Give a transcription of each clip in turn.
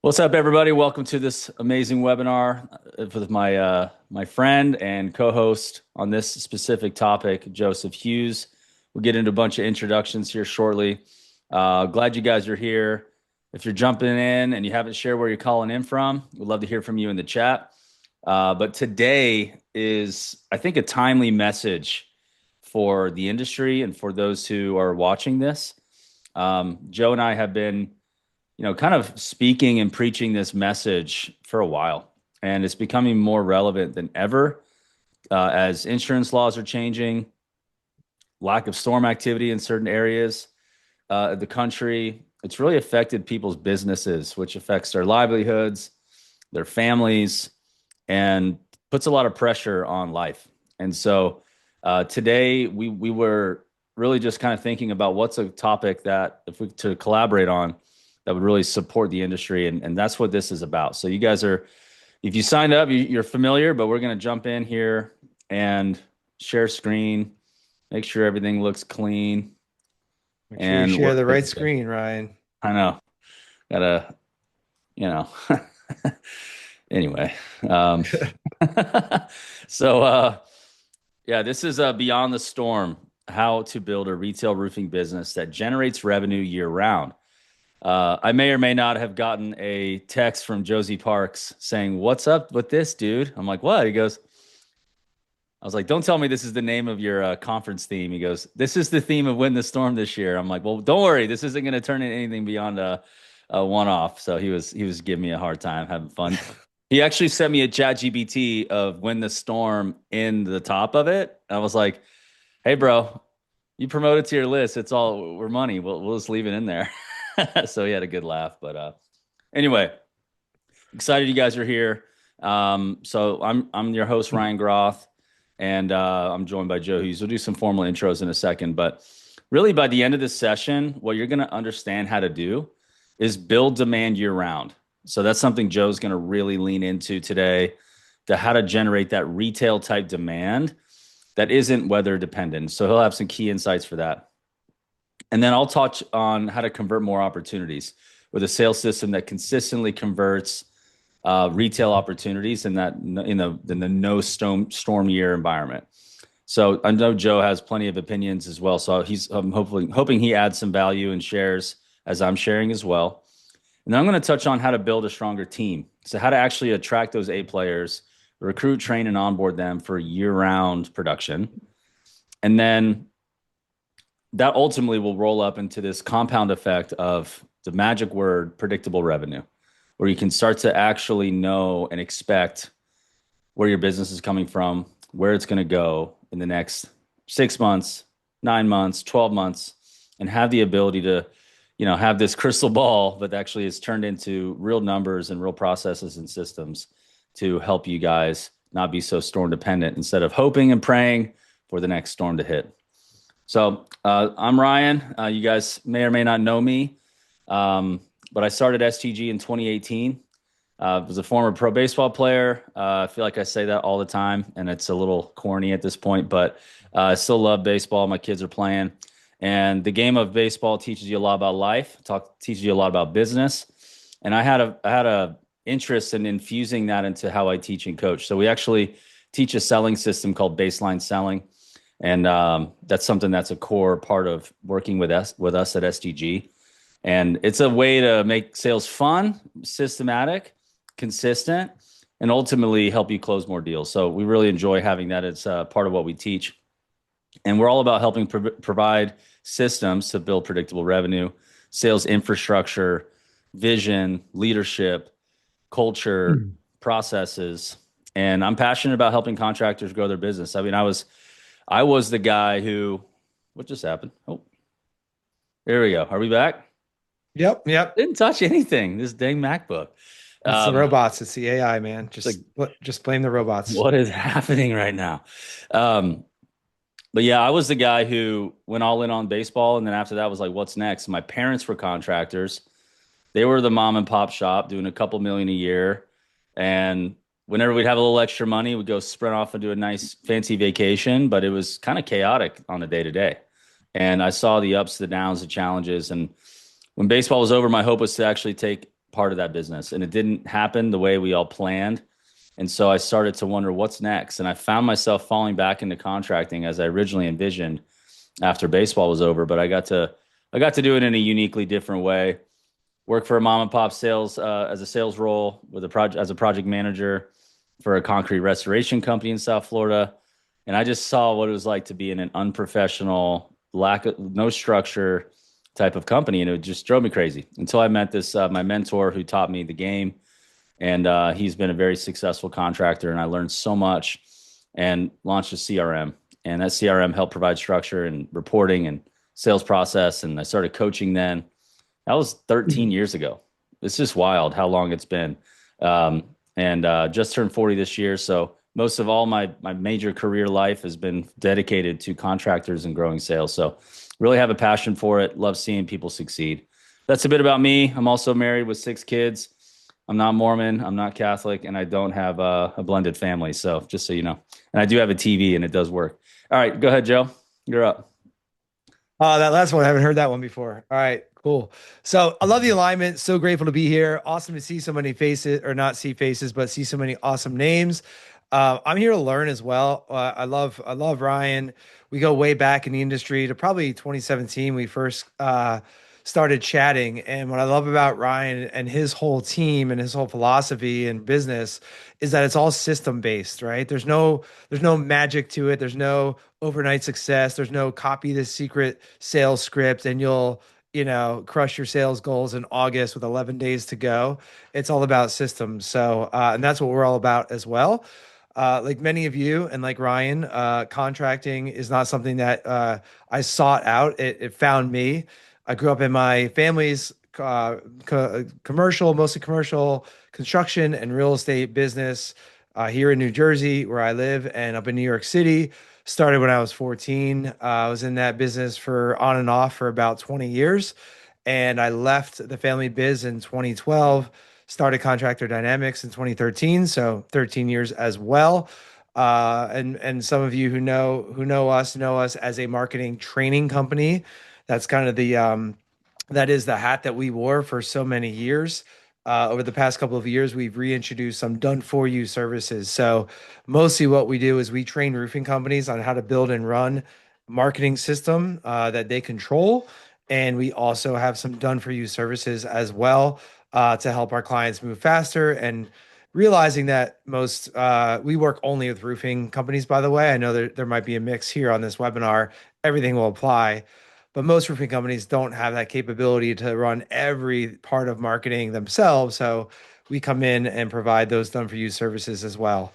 What's up, everybody? Welcome to this amazing webinar with my friend and co-host on this specific topic, Joseph Hughes. We'll get into a bunch of introductions here shortly. Glad you guys are here. If you're jumping in and you haven't shared where you're calling in from, we'd love to hear from you in the chat. But today is, I think, a timely message for the industry and for those who are watching this. Joe and I have been kind of speaking and preaching this message for a while, and it's becoming more relevant than ever as insurance laws are changing, lack of storm activity in certain areas of the country. It's really affected people's businesses, which affects their livelihoods, their families, and puts a lot of pressure on life. And so today we were really just kind of thinking about what's a topic that if we to collaborate on that would really support the industry. And that's what this is about. So you guys are, if you signed up, you're familiar, but we're going to jump in here and share screen, make sure everything looks clean. Make sure you share the right screen, Ryan. I know. Gotta, anyway. So, this is Beyond the Storm, how to build a retail roofing business that generates revenue year round. I may or may not have gotten a text from Josie Parks saying, "What's up with this, dude?" I'm like, "What?" He goes, I was like, "Don't tell me this is the name of your conference theme." He goes, "This is the theme of Win the Storm this year." I'm like, "Well, don't worry. This isn't going to turn into anything beyond a one-off." So he was giving me a hard time, having fun. He actually sent me a chat GPT of Win the Storm in the top of it. I was like, "Hey, bro, you promote it to your list. It's all, we're money. We'll just leave it in there." So he had a good laugh. But anyway, excited you guys are here. So I'm your host, Ryan Groth, and I'm joined by Joe Hughes. We'll do some formal intros in a second, but really by the end of this session, what you're going to understand how to do is build demand year round. So that's something Joe's going to really lean into today, to how to generate that retail type demand that isn't weather dependent. So he'll have some key insights for that. And then I'll touch on how to convert more opportunities with a sales system that consistently converts retail opportunities in the no storm year environment. So I know Joe has plenty of opinions as well. So I'm hoping he adds some value and shares as I'm sharing as well. And then I'm going to touch on how to build a stronger team. So how to actually attract those A players, recruit, train, and onboard them for year-round production. And then that ultimately will roll up into this compound effect of the magic word, predictable revenue, where you can start to actually know and expect where your business is coming from, where it's going to go in the next 6 months, 9 months, 12 months, and have the ability to, have this crystal ball, but actually is turned into real numbers and real processes and systems to help you guys not be so storm dependent instead of hoping and praying for the next storm to hit. So I'm Ryan. You guys may or may not know me, but I started STG in 2018. I was a former pro baseball player. I feel like I say that all the time, and it's a little corny at this point, but I still love baseball. My kids are playing. And the game of baseball teaches you a lot about life, teaches you a lot about business. And I had a interest in infusing that into how I teach and coach. So we actually teach a selling system called baseline selling. And that's something that's a core part of working with us at STG. And it's a way to make sales fun, systematic, consistent, and ultimately help you close more deals. So we really enjoy having that as part of what we teach. And we're all about helping provide systems to build predictable revenue, sales infrastructure, vision, leadership, culture, processes. And I'm passionate about helping contractors grow their business. I mean, I was the guy who, what just happened? Oh, there we go. Are we back? Yep. Didn't touch anything. This dang MacBook. It's the robots. It's the AI, man. Just blame the robots. What is happening right now? But yeah, I was the guy who went all in on baseball. And then after that was like, what's next? My parents were contractors. They were the mom and pop shop doing a couple million a year. And whenever we'd have a little extra money, we'd go sprint off and do a nice fancy vacation, but it was kind of chaotic on the day to day. And I saw the ups, the downs, the challenges. And when baseball was over, my hope was to actually take part of that business, and it didn't happen the way we all planned. And so I started to wonder what's next. And I found myself falling back into contracting as I originally envisioned after baseball was over. But I got to do it in a uniquely different way. Work for a mom and pop sales as a sales role with a project as a project manager for a concrete restoration company in South Florida. And I just saw what it was like to be in an unprofessional, lack of no structure type of company, and it just drove me crazy until I met this my mentor who taught me the game, and he's been a very successful contractor, and I learned so much and launched a CRM, and that CRM helped provide structure and reporting and sales process, and I started coaching then. That was 13 years ago. It's just wild how long it's been. And just turned 40 this year. So most of all my major career life has been dedicated to contractors and growing sales. So really have a passion for it. Love seeing people succeed. That's a bit about me. I'm also married with 6 kids. I'm not Mormon. I'm not Catholic, and I don't have a blended family. So just so you know, and I do have a TV, and it does work. All right, go ahead, Joe. You're up. That last one, I haven't heard that one before. All right, cool. So I love the alignment. So grateful to be here. Awesome to see so many faces, or not see faces, but see so many awesome names. I'm here to learn as well. I love Ryan. We go way back in the industry to probably 2017. We first started chatting, and what I love about Ryan and his whole team and his whole philosophy and business is that it's all system based, right? There's no magic to it. There's no overnight success. There's no copy the secret sales script and you'll, crush your sales goals in August with 11 days to go. It's all about systems. So, and that's what we're all about as well. Like many of you and like Ryan, contracting is not something that I sought out. It found me. I grew up in my family's commercial, mostly commercial construction and real estate business here in New Jersey, where I live, and up in New York City. Started when I was 14. I was in that business for on and off for about 20 years. And I left the family biz in 2012, started Contractor Dynamics in 2013. So 13 years as well. And some of you who know us as a marketing training company. That's kind of that is the hat that we wore for so many years. Over the past couple of years, we've reintroduced some done for you services. So, mostly what we do is we train roofing companies on how to build and run marketing system that they control. And we also have some done for you services as well to help our clients move faster and realizing that we work only with roofing companies, by the way. I know there might be a mix here on this webinar. Everything will apply. But most roofing companies don't have that capability to run every part of marketing themselves. So we come in and provide those done for you services as well.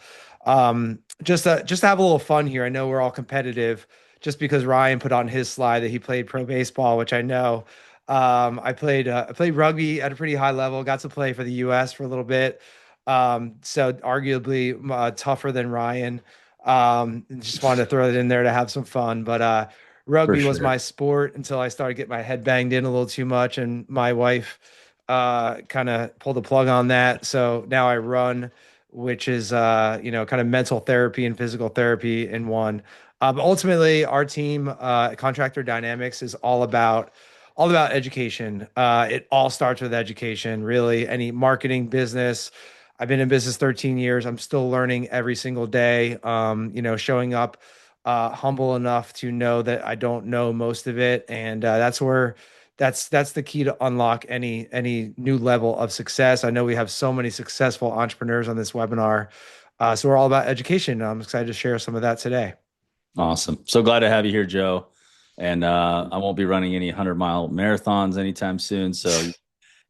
Just to have a little fun here. I know we're all competitive just because Ryan put on his slide that he played pro baseball, which I know. I played rugby at a pretty high level, got to play for the US for a little bit. So arguably tougher than Ryan. Just wanted to throw it in there to have some fun. But For rugby was sure. my sport until I started getting my head banged in a little too much, and my wife kind of pulled the plug on that. So now I run, which is kind of mental therapy and physical therapy in one. But ultimately, our team, Contractor Dynamics, is all about education. It all starts with education, really. Any marketing business. I've been in business 13 years. I'm still learning every single day. Showing up humble enough to know that I don't know most of it, and that's the key to unlock any new level of success. I know we have so many successful entrepreneurs on this webinar, so we're all about education. I'm excited to share some of that today. Awesome. So glad to have you here, Joe. And I won't be running any 100-mile marathons anytime soon. So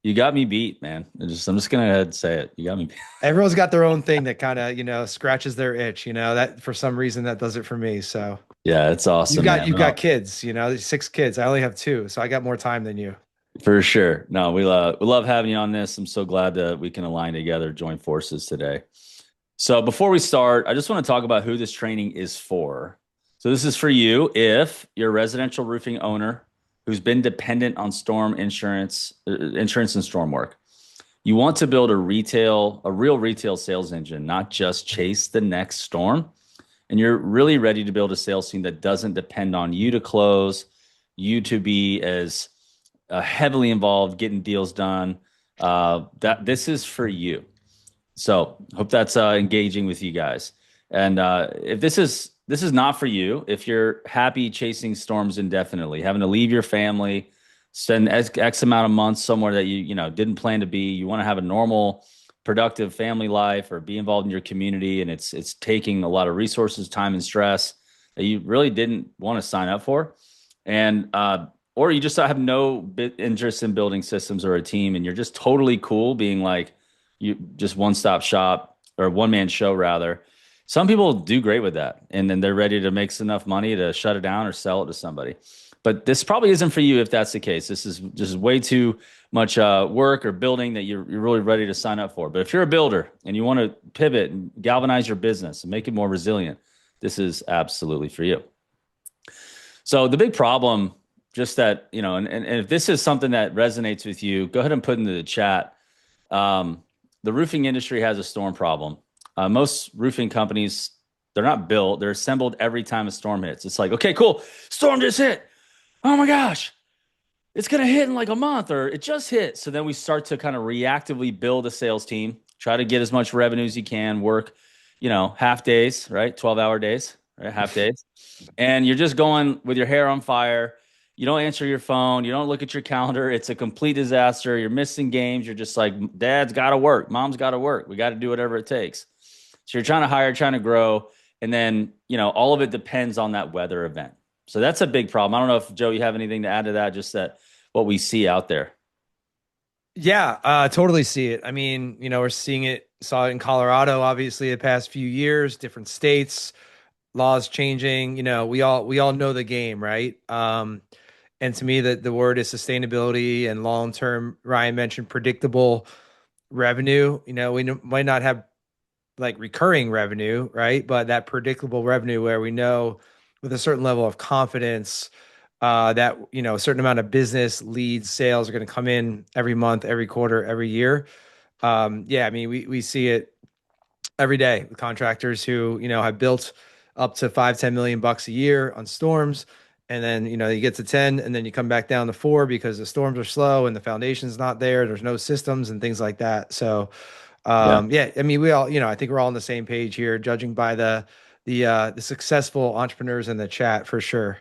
you got me beat, man. I'm just gonna go ahead and say it. You got me beat. Everyone's got their own thing that kind of scratches their itch. That for some reason that does it for me. So Yeah, it's you've awesome, got man. you've got No, kids. 6 kids. I only have two, so I got more time than you. for sure. No, we love having you on this. I'm so glad that we can align together, join forces today. So before we start, I just want to talk about who this training is for. So this is for you if you're a residential roofing owner who's been dependent on storm insurance and storm work. You want to build a real retail sales engine, not just chase the next storm. And you're really ready to build a sales team that doesn't depend on you to close, you to be as heavily involved getting deals done, That this is for you. So hope that's engaging with you guys. And if this is not for you, if you're happy chasing storms indefinitely, having to leave your family, spend X amount of months somewhere that you didn't plan to be, you want to have a normal, productive family life or be involved in your community, and it's taking a lot of resources, time, and stress that you really didn't want to sign up for, and or you just have no interest in building systems or a team, and you're just totally cool being like you just one stop shop or one man show rather. Some people do great with that, and then they're ready to make enough money to shut it down or sell it to somebody. But this probably isn't for you if that's the case. This is just way too much work or building that you're really ready to sign up for. But if you're a builder and you want to pivot and galvanize your business and make it more resilient, this is absolutely for you. So the big problem, just that, and if this is something that resonates with you, go ahead and put into the chat. The roofing industry has a storm problem. Most roofing companies, they're not built, they're assembled every time a storm hits. It's like, okay, cool, storm just hit. Oh my gosh, it's going to hit in like a month or it just hit. So then we start to kind of reactively build a sales team, try to get as much revenue as you can, work, half days, right? 12-hour days, right? Half days. And you're just going with your hair on fire. You don't answer your phone. You don't look at your calendar. It's a complete disaster. You're missing games. You're just like, dad's got to work. Mom's got to work. We got to do whatever it takes. So you're trying to hire, trying to grow. And then, all of it depends on that weather event. So that's a big problem. I don't know if Joe, you have anything to add to that, just that what we see out there. Yeah, totally see it. I mean, we're saw it in Colorado, obviously, the past few years, different states, laws changing. We all know the game, right? And to me, the word is sustainability and long term. Ryan mentioned predictable revenue. Might not have like recurring revenue, right? But that predictable revenue where we know with a certain level of confidence that a certain amount of business leads, sales are going to come in every month, every quarter, every year. Yeah, I mean, we see it every day with contractors who have built up to 5-10 million bucks a year on storms, and then you get to 10 and then you come back down to 4 because the storms are slow and the foundation's not there, there's no systems and things like that. So Yeah, yeah, I mean, we all, I think we're all on the same page here, judging by the successful entrepreneurs in the chat for sure.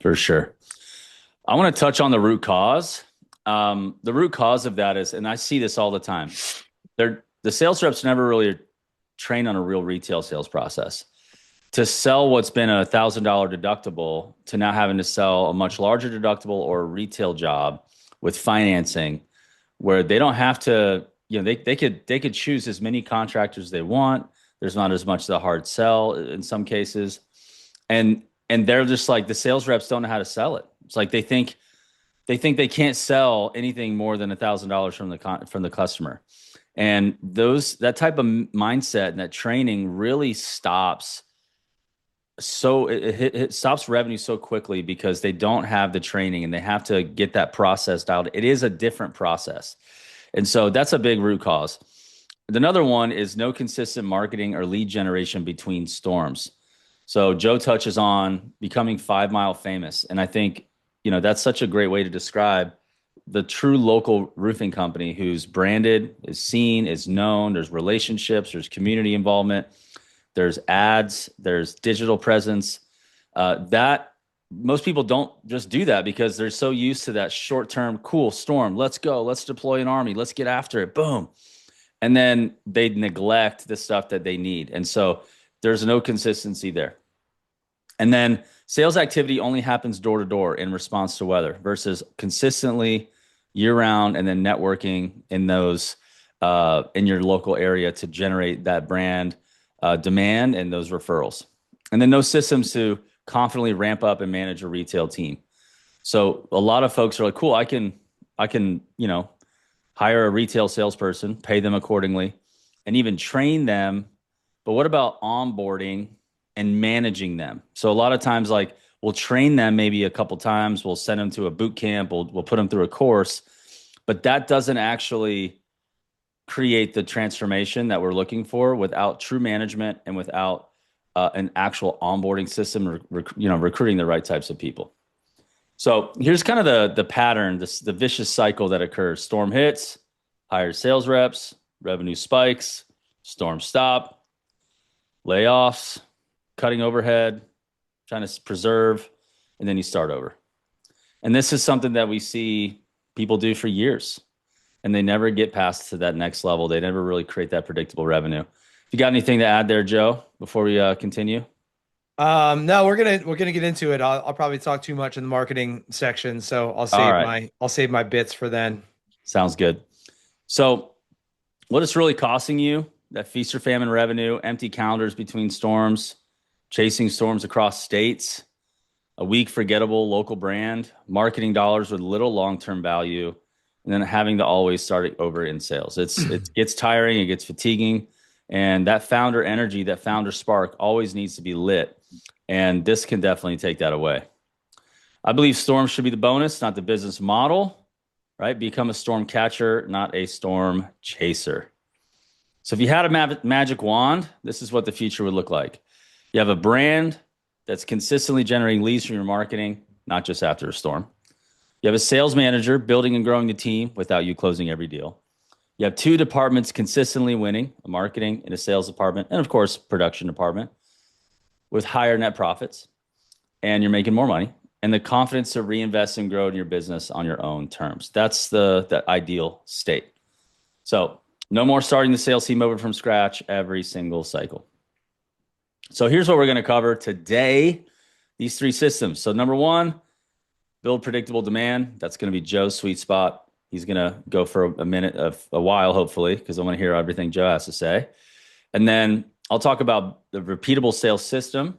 for sure. I want to touch on the root cause. The root cause of that is, and I see this all the time, the sales reps never really train on a real retail sales process. To sell what's been $1,000 deductible to now having to sell a much larger deductible or a retail job with financing, where they don't have to, they could choose as many contractors they want. There's not as much the hard sell in some cases, and they're just like the sales reps don't know how to sell it. It's like they think they can't sell anything more than $1,000 from the customer, and that type of mindset and that training really stops. So it stops revenue so quickly because they don't have the training and they have to get that process dialed. It is a different process, and so that's a big root cause. Another one is no consistent marketing or lead generation between storms. So Joe touches on becoming 5 Mile famous, and I think that's such a great way to describe the true local roofing company who's branded, is seen, is known. There's relationships, there's community involvement, there's ads, there's digital presence. That most people don't just do that because they're so used to that short-term, cool storm. Let's go, let's deploy an army, let's get after it, boom. And then they neglect the stuff that they need. And so there's no consistency there. And then sales activity only happens door to door in response to weather versus consistently year round, and then networking in those in your local area to generate that brand demand and those referrals. And then no systems to confidently ramp up and manage a retail team. So a lot of folks are like, cool, I can hire a retail salesperson, pay them accordingly, and even train them. But what about onboarding and managing them? So a lot of times, like, we'll train them maybe a couple times, we'll send them to a boot camp, we'll put them through a course, but that doesn't actually create the transformation that we're looking for without true management and without an actual onboarding system, recruiting the right types of people. So here's kind of the pattern, the vicious cycle that occurs. Storm hits, hire sales reps, revenue spikes, storm stop, layoffs, cutting overhead, trying to preserve, and then you start over. And this is something that we see people do for years, and they never get past to that next level. They never really create that predictable revenue. You got anything to add there, Joe, before we continue? No, we're gonna get into it. I'll probably talk too much in the marketing section, so All right. I'll save my bits for then. Sounds good. So, what it's really costing you, that feast or famine revenue, empty calendars between storms, chasing storms across states, a weak, forgettable local brand, marketing dollars with little long-term value, and then having to always start over in sales. It gets tiring, it gets fatiguing, and that founder energy, that founder spark always needs to be lit. And this can definitely take that away. I believe storms should be the bonus, not the business model, right? Become a storm catcher, not a storm chaser. So if you had a magic wand, this is what the future would look like. You have a brand that's consistently generating leads from your marketing, not just after a storm. You have a sales manager building and growing the team without you closing every deal. You have two departments consistently winning, a marketing and a sales department, and of course, production department with higher net profits, and you're making more money, and the confidence to reinvest and grow in your business on your own terms. That's the ideal state. So no more starting the sales team over from scratch every single cycle. So here's what we're going to cover today, these three systems. So number one, build predictable demand. That's going to be Joe's sweet spot. He's going to go for a minute of a while, hopefully, because I want to hear everything Joe has to say. And then I'll talk about the repeatable sales system.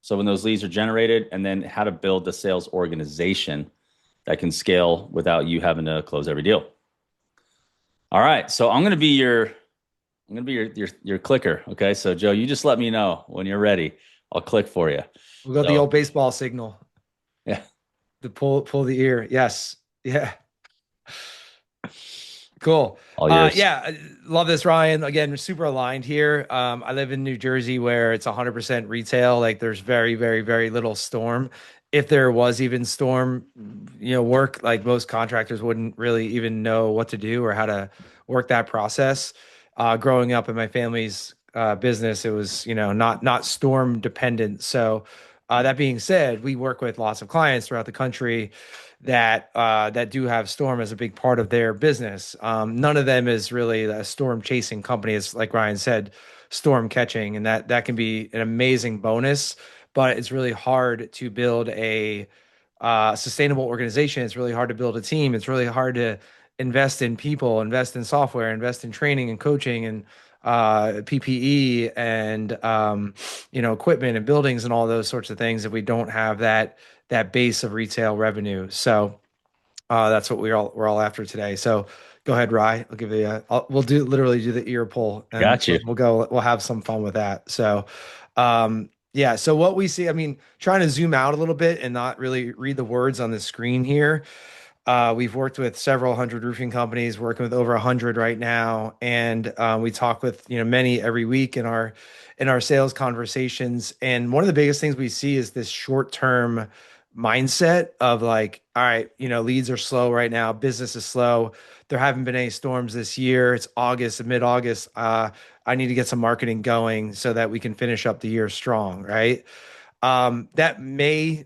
So when those leads are generated, and then how to build the sales organization that can scale without you having to close every deal. All right. So I'm going to be your clicker. Okay. So Joe, you just let me know when you're ready. I'll click for you. We'll go the old baseball signal. Yeah. The pull the ear. Yes. Yeah. Cool. All yours. Yeah, I love this, Ryan. Again, we're super aligned here. I live in New Jersey where it's 100% retail. Like there's very, very, very little storm. If there was even storm, work, like most contractors wouldn't really even know what to do or how to work that process. Growing up in my family's business, it was, not storm dependent. So that being said, we work with lots of clients throughout the country that do have storm as a big part of their business. None of them is really a storm chasing company. It's like Ryan said, storm catching, and that can be an amazing bonus. But it's really hard to build a sustainable organization. It's really hard to build a team. It's really hard to invest in people, invest in software, invest in training and coaching and PPE and equipment and buildings and all those sorts of things if we don't have that base of retail revenue. So that's what we're all after today. So go ahead, Rye. I'll give you we'll literally do the ear pull and Got you. we'll have some fun with that. So yeah, so what we see, I mean, trying to zoom out a little bit and not really read the words on the screen here. We've worked with several hundred roofing companies, working with over 100 right now, and we talk with many every week in our sales conversations. And one of the biggest things we see is this short-term mindset of like, all right, leads are slow right now, business is slow. There haven't been any storms this year. It's August, mid-August. I need to get some marketing going so that we can finish up the year strong, right? That may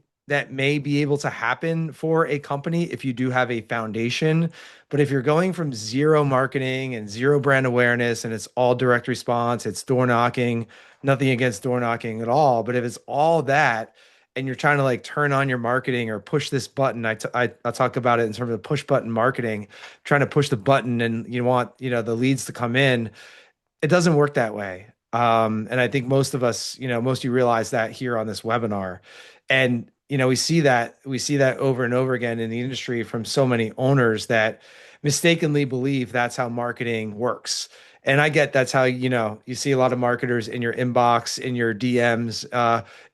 be able to happen for a company if you do have a foundation. But if you're going from zero marketing and zero brand awareness and it's all direct response, it's door knocking, nothing against door knocking at all. But if it's all that and you're trying to like turn on your marketing or push this button, I talk about it in terms of push button marketing, trying to push the button and you want, the leads to come in. It doesn't work that way. And I think most of us, most of you realize that here on this webinar. And we see that over and over again in the industry from so many owners that mistakenly believe that's how marketing works. And I get that's how, you see a lot of marketers in your inbox, in your DMs,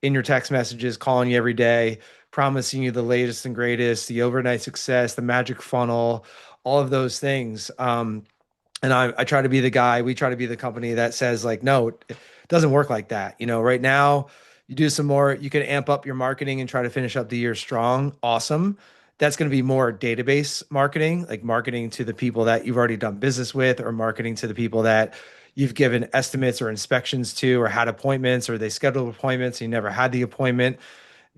in your text messages, calling you every day, promising you the latest and greatest, the overnight success, the magic funnel, all of those things. And I try to be the guy, we try to be the company that says like, no, it doesn't work like that. Right now you do some more, you can amp up your marketing and try to finish up the year strong. Awesome. That's going to be more database marketing, like marketing to the people that you've already done business with, or marketing to the people that you've given estimates or inspections to, or had appointments, or they scheduled appointments and you never had the appointment.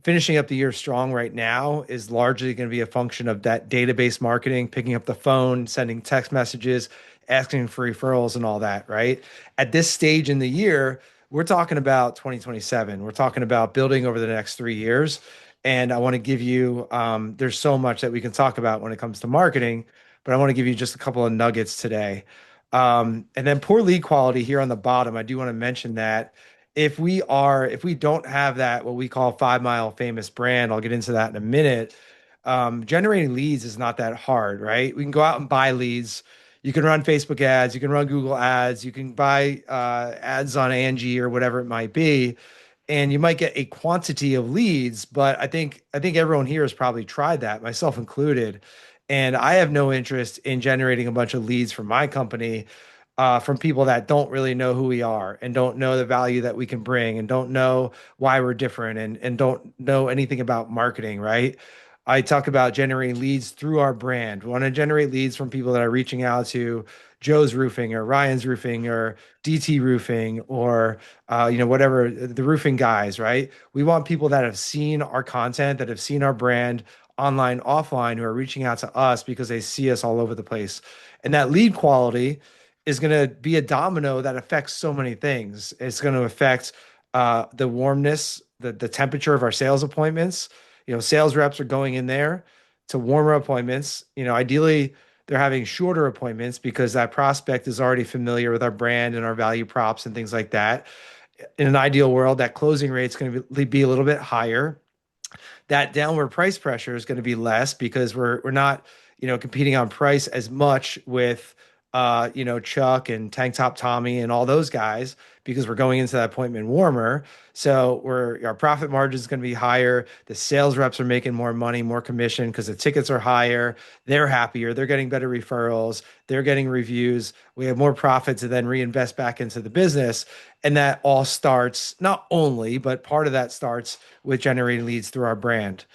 Finishing up the year strong right now is largely going to be a function of that database marketing, picking up the phone, sending text messages, asking for referrals and all that, right? At this stage in the year, we're talking about 2027. We're talking about building over the next 3 years. And I want to give you, there's so much that we can talk about when it comes to marketing, but I want to give you just a couple of nuggets today. And then poor lead quality here on the bottom, I do want to mention that if we don't have that, what we call 5 mile famous brand, I'll get into that in a minute. Generating leads is not that hard, right? We can go out and buy leads. You can run Facebook ads, you can run Google ads, you can buy ads on Angie or whatever it might be, and you might get a quantity of leads. But I think everyone here has probably tried that, myself included. And I have no interest in generating a bunch of leads for my company from people that don't really know who we are and don't know the value that we can bring and don't know why we're different and don't know anything about marketing, right? I talk about generating leads through our brand. We want to generate leads from people that are reaching out to Joe's Roofing or Ryan's Roofing or DT Roofing or whatever the roofing guys, right? We want people that have seen our content, that have seen our brand online, offline, who are reaching out to us because they see us all over the place. And that lead quality is going to be a domino that affects so many things. It's going to affect the warmness, the temperature of our sales appointments. Sales reps are going in there to warmer appointments. Ideally, they're having shorter appointments because that prospect is already familiar with our brand and our value props and things like that. In an ideal world, that closing rate is going to be a little bit higher. That downward price pressure is going to be less because we're not, competing on price as much with Chuck and Tank Top Tommy and all those guys because we're going into that appointment warmer. So our profit margin is going to be higher. The sales reps are making more money, more commission because the tickets are higher. They're happier. They're getting better referrals. They're getting reviews. We have more profit to then reinvest back into the business. And that all starts not only, but part of that starts with generating leads through our brand.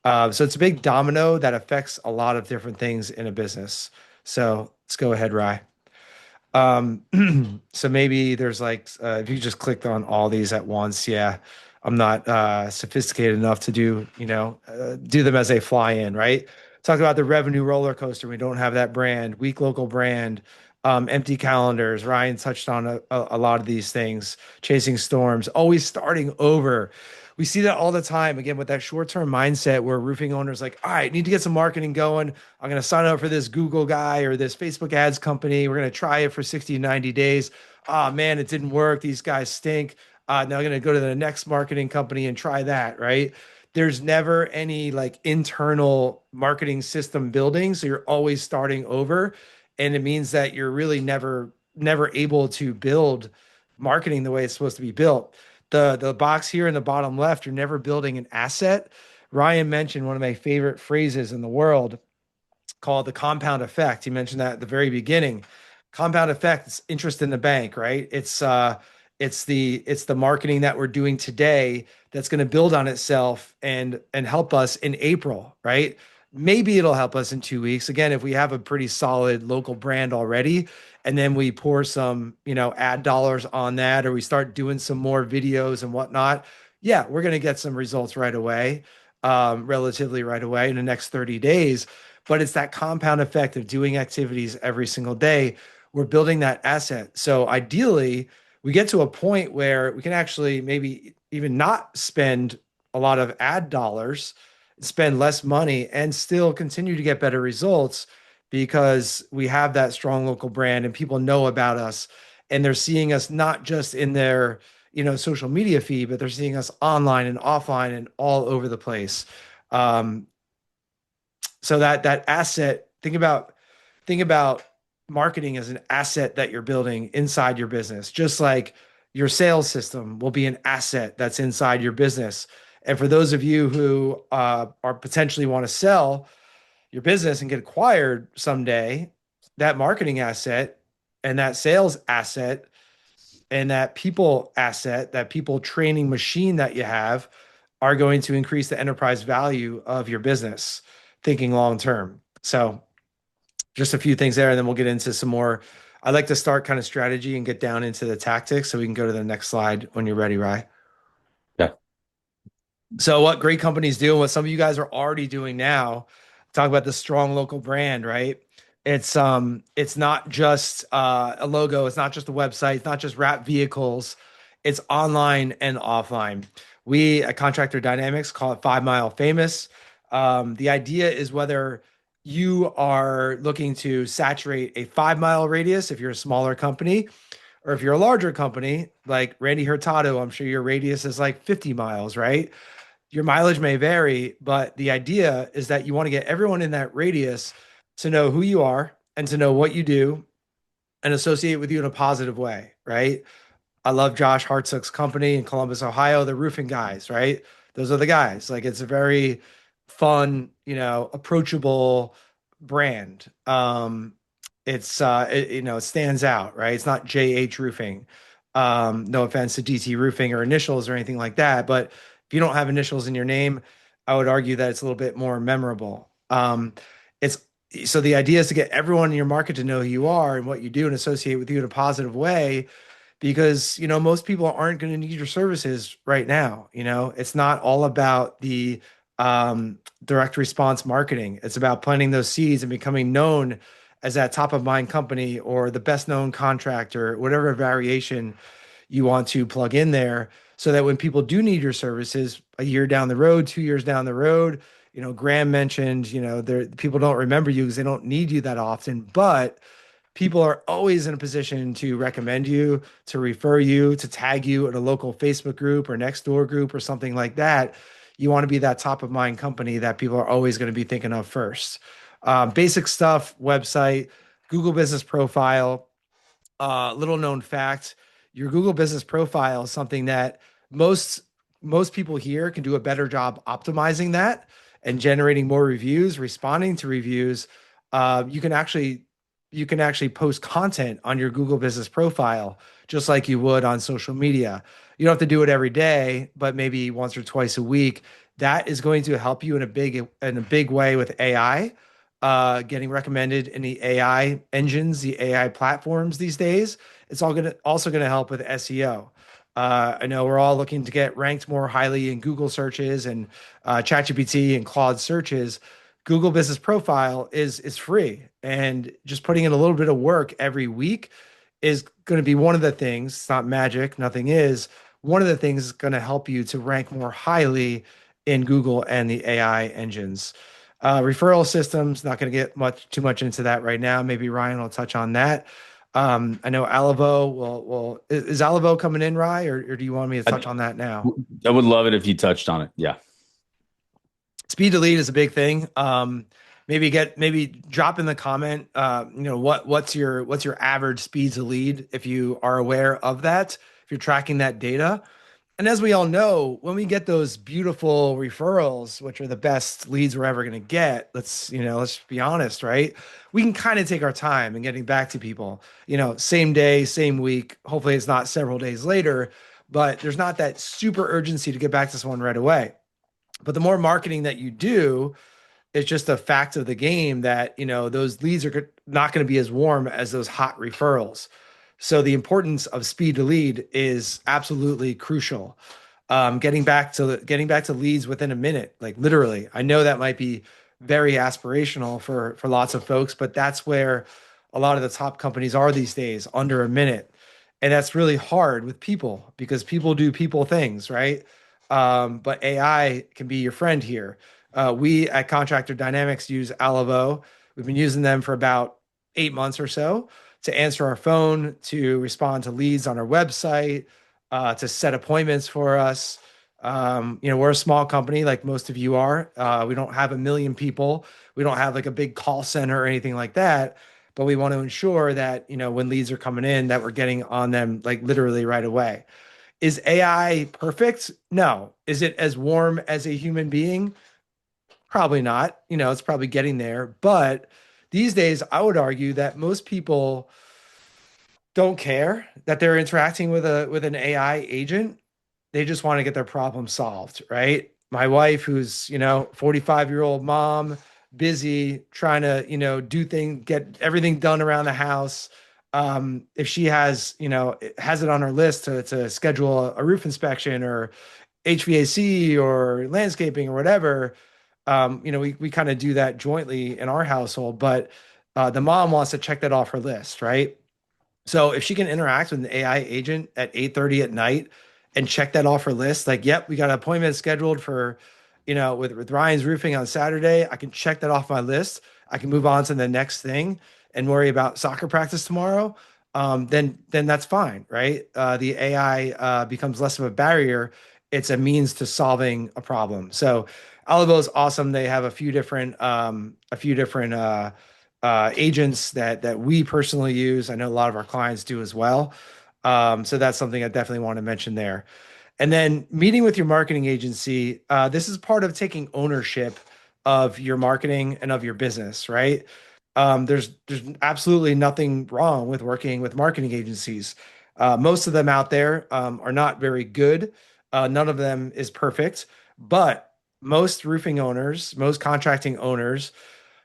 So it's a big domino that affects a lot of different things in a business. So let's go ahead, Rye. So maybe there's like, if you just clicked on all these at once, yeah, I'm not sophisticated enough to do them as they fly in, right? Talk about the revenue roller coaster. We don't have that brand, weak local brand, empty calendars. Ryan touched on a lot of these things, chasing storms, always starting over. We see that all the time, again, with that short-term mindset where roofing owners like, all right, need to get some marketing going. I'm going to sign up for this Google guy or this Facebook ads company. We're going to try it for 60 to 90 days. Oh man, it didn't work. These guys stink. Now I'm going to go to the next marketing company and try that, right? There's never any like internal marketing system building. So you're always starting over. And it means that you're really never able to build marketing the way it's supposed to be built. The box here in the bottom left, you're never building an asset. Ryan mentioned one of my favorite phrases in the world called the compound effect. He mentioned that at the very beginning. Compound effect is interest in the bank, right? It's the marketing that we're doing today that's going to build on itself and help us in April, right? Maybe it'll help us in 2 weeks. Again, if we have a pretty solid local brand already, and then we pour some, ad dollars on that, or we start doing some more videos and whatnot, yeah, we're going to get some results right away, relatively right away in the next 30 days. But it's that compound effect of doing activities every single day. We're building that asset. So ideally, we get to a point where we can actually maybe even not spend a lot of ad dollars, spend less money, and still continue to get better results because we have that strong local brand and people know about us and they're seeing us not just in their social media feed, but they're seeing us online and offline and all over the place. Um, so that asset, think about marketing as an asset that you're building inside your business, just like your sales system will be an asset that's inside your business. And for those of you who are potentially want to sell your business and get acquired someday, that marketing asset and that sales asset and that people asset, that people training machine that you have are going to increase the enterprise value of your business. thinking long term. So just a few things there, and then we'll get into some more. I like to start kind of strategy and get down into the tactics so we can go to the next slide when you're ready, Rye. Yeah. So what great companies do and what some of you guys are already doing now, talk about the strong local brand, right? It's not just a logo, it's not just a website, it's not just wrap vehicles, it's online and offline. We at Contractor Dynamics call it 5 Mile Famous. The idea is whether you are looking to saturate a 5 mile radius if you're a smaller company, or if you're a larger company like Randy Hurtado, I'm sure your radius is like 50 miles, right? Your mileage may vary, but the idea is that you want to get everyone in that radius to know who you are and to know what you do and associate with you in a positive way, right? I love Josh Hartsook's company in Columbus, Ohio, the roofing guys, right? Those are the guys. Like it's a very fun, approachable brand. It stands out, right? It's not JH Roofing. No offense to DT Roofing or initials or anything like that, but if you don't have initials in your name, I would argue that it's a little bit more memorable. It's so the idea is to get everyone in your market to know who you are and what you do and associate with you in a positive way because most people aren't going to need your services right now. It's not all about the direct response marketing. It's about planting those seeds and becoming known as that top of mind company or the best known contractor, whatever variation you want to plug in there, so that when people do need your services a year down the road, 2 years down the road, Graham mentioned, there people don't remember you because they don't need you that often, but people are always in a position to recommend you, to refer you, to tag you in a local Facebook group or next door group or something like that. You want to be that top of mind company that people are always going to be thinking of first. Basic stuff, website, Google business profile. Little known fact, your Google business profile is something that most most people here can do a better job optimizing that and generating more reviews, responding to reviews. You can actually post content on your Google business profile just like you would on social media. You don't have to do it every day, but maybe once or twice a week. That is going to help you in a big way with AI, getting recommended in the AI engines, the AI platforms these days. It's all gonna also gonna help with SEO. I know we're all looking to get ranked more highly in Google searches and ChatGPT and Claude searches. Google Business Profile is free, and just putting in a little bit of work every week is going to be one of the things. It's not magic, nothing is. One of the things going to help you to rank more highly in Google and the AI engines. Referral systems, not going to get too much into that right now. Maybe Ryan will touch on that. I know Alivo is Alivo coming in, Ryan, or do you want me to I, touch on that now? I would love it if you touched on it. Yeah. Speed to lead is a big thing. Maybe drop in the comment. What's your average speed to lead if you are aware of that, if you're tracking that data. And as we all know, when we get those beautiful referrals, which are the best leads we're ever going to get, let's be honest, right? We can kind of take our time in getting back to people, same day, same week. Hopefully it's not several days later, but there's not that super urgency to get back to someone right away. But the more marketing that you do, it's just a fact of the game that those leads are not going to be as warm as those hot referrals. So the importance of speed to lead is absolutely crucial. Getting back to leads within a minute, like literally. I know that might be very aspirational for lots of folks, but that's where a lot of the top companies are these days, under a minute. And that's really hard with people because people do people things, right? But AI can be your friend here. We at Contractor Dynamics use Alivo. We've been using them for about 8 months or so to answer our phone, to respond to leads on our website, to set appointments for us. We're a small company like most of you are. We don't have a million people. We don't have like a big call center or anything like that. But we want to ensure that, when leads are coming in, that we're getting on them like literally right away. Is AI perfect? No. Is it as warm as a human being? Probably not. It's probably getting there. But these days, I would argue that most people don't care that they're interacting with an AI agent. They just want to get their problem solved, right? My wife, who's 45-year-old mom, busy trying to, do things, get everything done around the house. If she has, has it on her list to schedule a roof inspection or HVAC or landscaping or whatever, we kind of do that jointly in our household, but the mom wants to check that off her list, right? So if she can interact with an AI agent at 8:30 at night and check that off her list, like, yep, we got an appointment scheduled for, with Ryan's roofing on Saturday. I can check that off my list. I can move on to the next thing and worry about soccer practice tomorrow. Then that's fine, right? The AI becomes less of a barrier. It's a means to solving a problem. So Alibo is awesome. They have a few different agents that we personally use. I know a lot of our clients do as well. So that's something I definitely want to mention there. And then meeting with your marketing agency, this is part of taking ownership of your marketing and of your business, right? There's absolutely nothing wrong with working with marketing agencies. Most of them out there are not very good. None of them is perfect, but most roofing owners, most contracting owners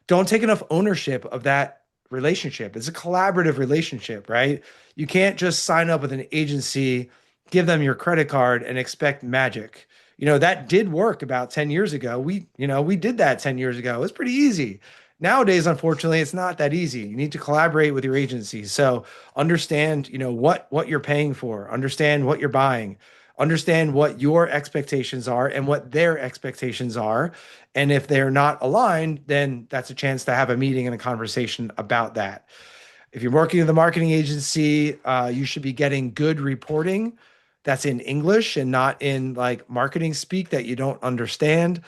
don't take enough ownership of that relationship. It's a collaborative relationship, right? You can't just sign up with an agency, give them your credit card and expect magic. That did work about 10 years ago. We did that 10 years ago. It was pretty easy. Nowadays, unfortunately, it's not that easy. You need to collaborate with your agency. So understand, what you're paying for, understand what you're buying, understand what your expectations are and what their expectations are. And if they're not aligned, then that's a chance to have a meeting and a conversation about that. If you're working with a marketing agency, you should be getting good reporting that's in English and not in like marketing speak that you don't understand.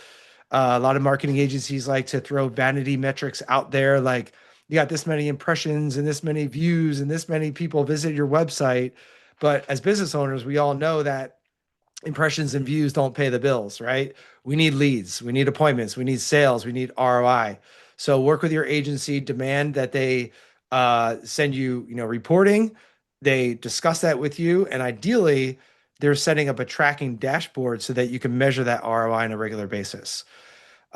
A lot of marketing agencies like to throw vanity metrics out there, like you got this many impressions and this many views and this many people visit your website. But as business owners, we all know that impressions and views don't pay the bills, right? We need leads, we need appointments, we need sales, we need ROI. So work with your agency, demand that they send you, reporting. They discuss that with you, and ideally, they're setting up a tracking dashboard so that you can measure that ROI on a regular basis.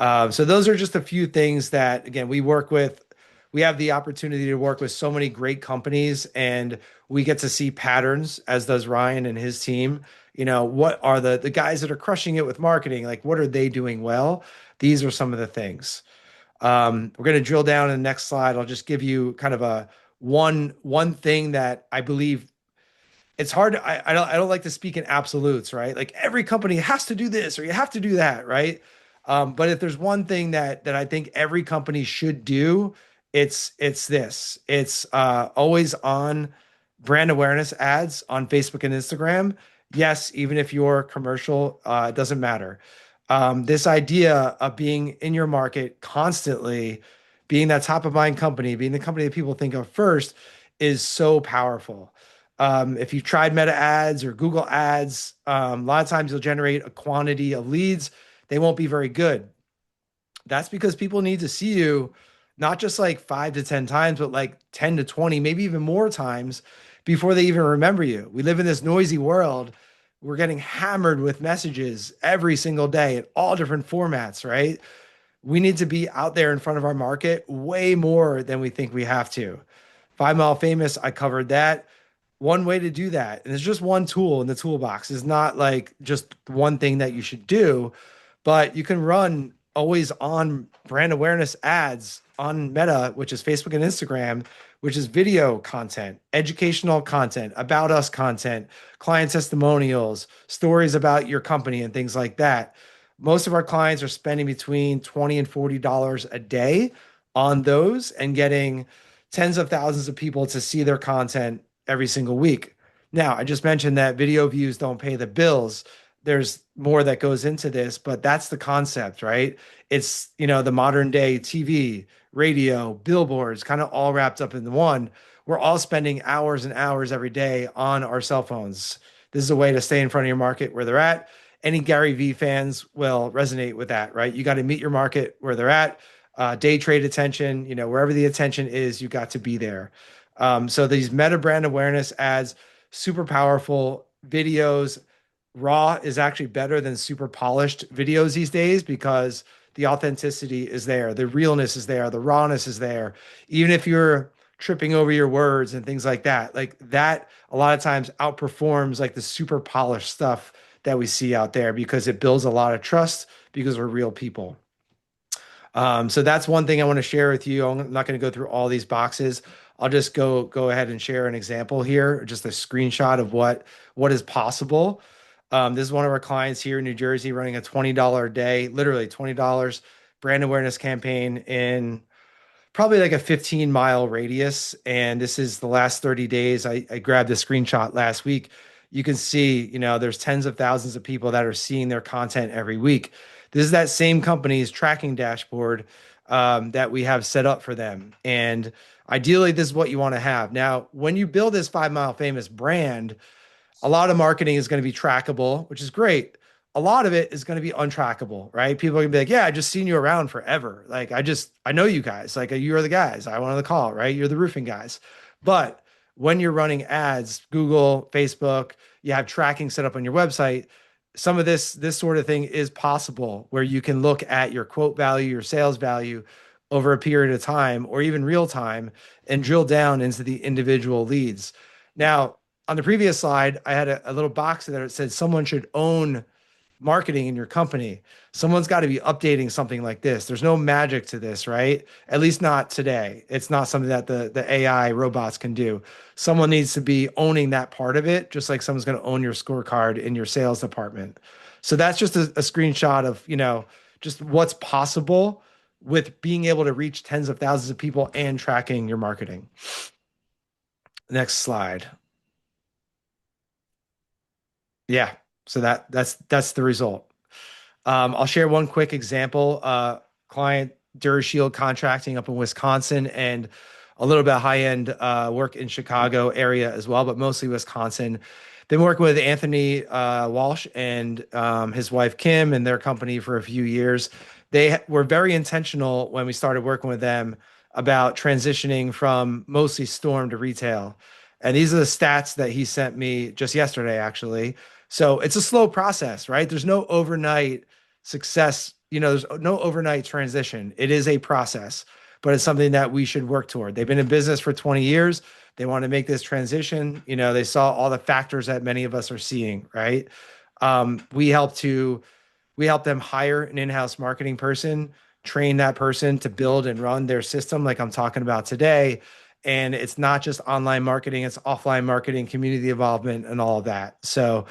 So those are just a few things that, again, we work with. We have the opportunity to work with so many great companies, and we get to see patterns, as does Ryan and his team. What are the guys that are crushing it with marketing? Like, what are they doing well? These are some of the things. We're going to drill down in the next slide. I'll just give you kind of a one thing that I believe it's hard. I don't like to speak in absolutes, right? Like every company has to do this or you have to do that, right? But if there's one thing that I think every company should do, it's this. It's always on brand awareness ads on Facebook and Instagram. Yes, even if you're commercial, it doesn't matter. This idea of being in your market constantly, being that top of mind company, being the company that people think of first, is so powerful. If you've tried Meta ads or Google ads, a lot of times you'll generate a quantity of leads. They won't be very good. That's because people need to see you not just like 5 to 10 times, but like 10 to 20, maybe even more times before they even remember you. We live in this noisy world. We're getting hammered with messages every single day in all different formats, right? We need to be out there in front of our market way more than we think we have to. 5 Mile Famous, I covered that. One way to do that, and it's just one tool in the toolbox, is not like just one thing that you should do, but you can run always on brand awareness ads on Meta, which is Facebook and Instagram, which is video content, educational content, about us content, client testimonials, stories about your company, and things like that. Most of our clients are spending between $20 and $40 a day on those and getting tens of thousands of people to see their content every single week. Now, I just mentioned that video views don't pay the bills. There's more that goes into this, but that's the concept, right? It's, the modern day TV, radio, billboards, kind of all wrapped up into one. We're all spending hours and hours every day on our cell phones. This is a way to stay in front of your market where they're at. Any Gary Vee fans will resonate with that, right? You got to meet your market where they're at. Day trade attention, wherever the attention is, you got to be there. So these meta brand awareness ads, super powerful videos. Raw is actually better than super polished videos these days because the authenticity is there, the realness is there, the rawness is there. Even if you're tripping over your words and things like that a lot of times outperforms like the super polished stuff that we see out there because it builds a lot of trust because we're real people. So that's one thing I want to share with you. I'm not going to go through all these boxes. I'll just go ahead and share an example here, just a screenshot of what is possible. This is one of our clients here in New Jersey running a $20 a day, literally $20 brand awareness campaign in probably like a 15-mile radius. And this is the last 30 days. I grabbed a screenshot last week. You can see, there's tens of thousands of people that are seeing their content every week. This is that same company's tracking dashboard that we have set up for them. And ideally, this is what you want to have. Now, when you build this 5 Mile Famous brand, a lot of marketing is going to be trackable, which is great. A lot of it is going to be untrackable, right? People are going to be like, yeah, I just seen you around forever. Like, I know you guys. Like, you're the guys I wanted to call, right? You're the roofing guys. But when you're running ads, Google, Facebook, you have tracking set up on your website. Some of this sort of thing is possible where you can look at your quote value, your sales value over a period of time or even real time and drill down into the individual leads. Now, on the previous slide, I had a little box there that said someone should own marketing in your company. Someone's got to be updating something like this. There's no magic to this, right? At least not today. It's not something that the AI robots can do. Someone needs to be owning that part of it, just like someone's going to own your scorecard in your sales department. So that's just a screenshot of, just what's possible with being able to reach tens of thousands of people and tracking your marketing. Next slide. Yeah. So that's the result. I'll share one quick example. Client DuraShield Contracting up in Wisconsin and a little bit of high-end work in Chicago area as well, but mostly Wisconsin. Been working with Anthony Walsh and his wife Kim and their company for a few years. They were very intentional when we started working with them about transitioning from mostly storm to retail. And these are the stats that he sent me just yesterday, actually. So it's a slow process, right? There's no overnight success. There's no overnight transition. It is a process, but it's something that we should work toward. They've been in business for 20 years. They want to make this transition. They saw all the factors that many of us are seeing, right? We help them hire an in-house marketing person, train that person to build and run their system like I'm talking about today. And it's not just online marketing, it's offline marketing, community involvement, and all of that. So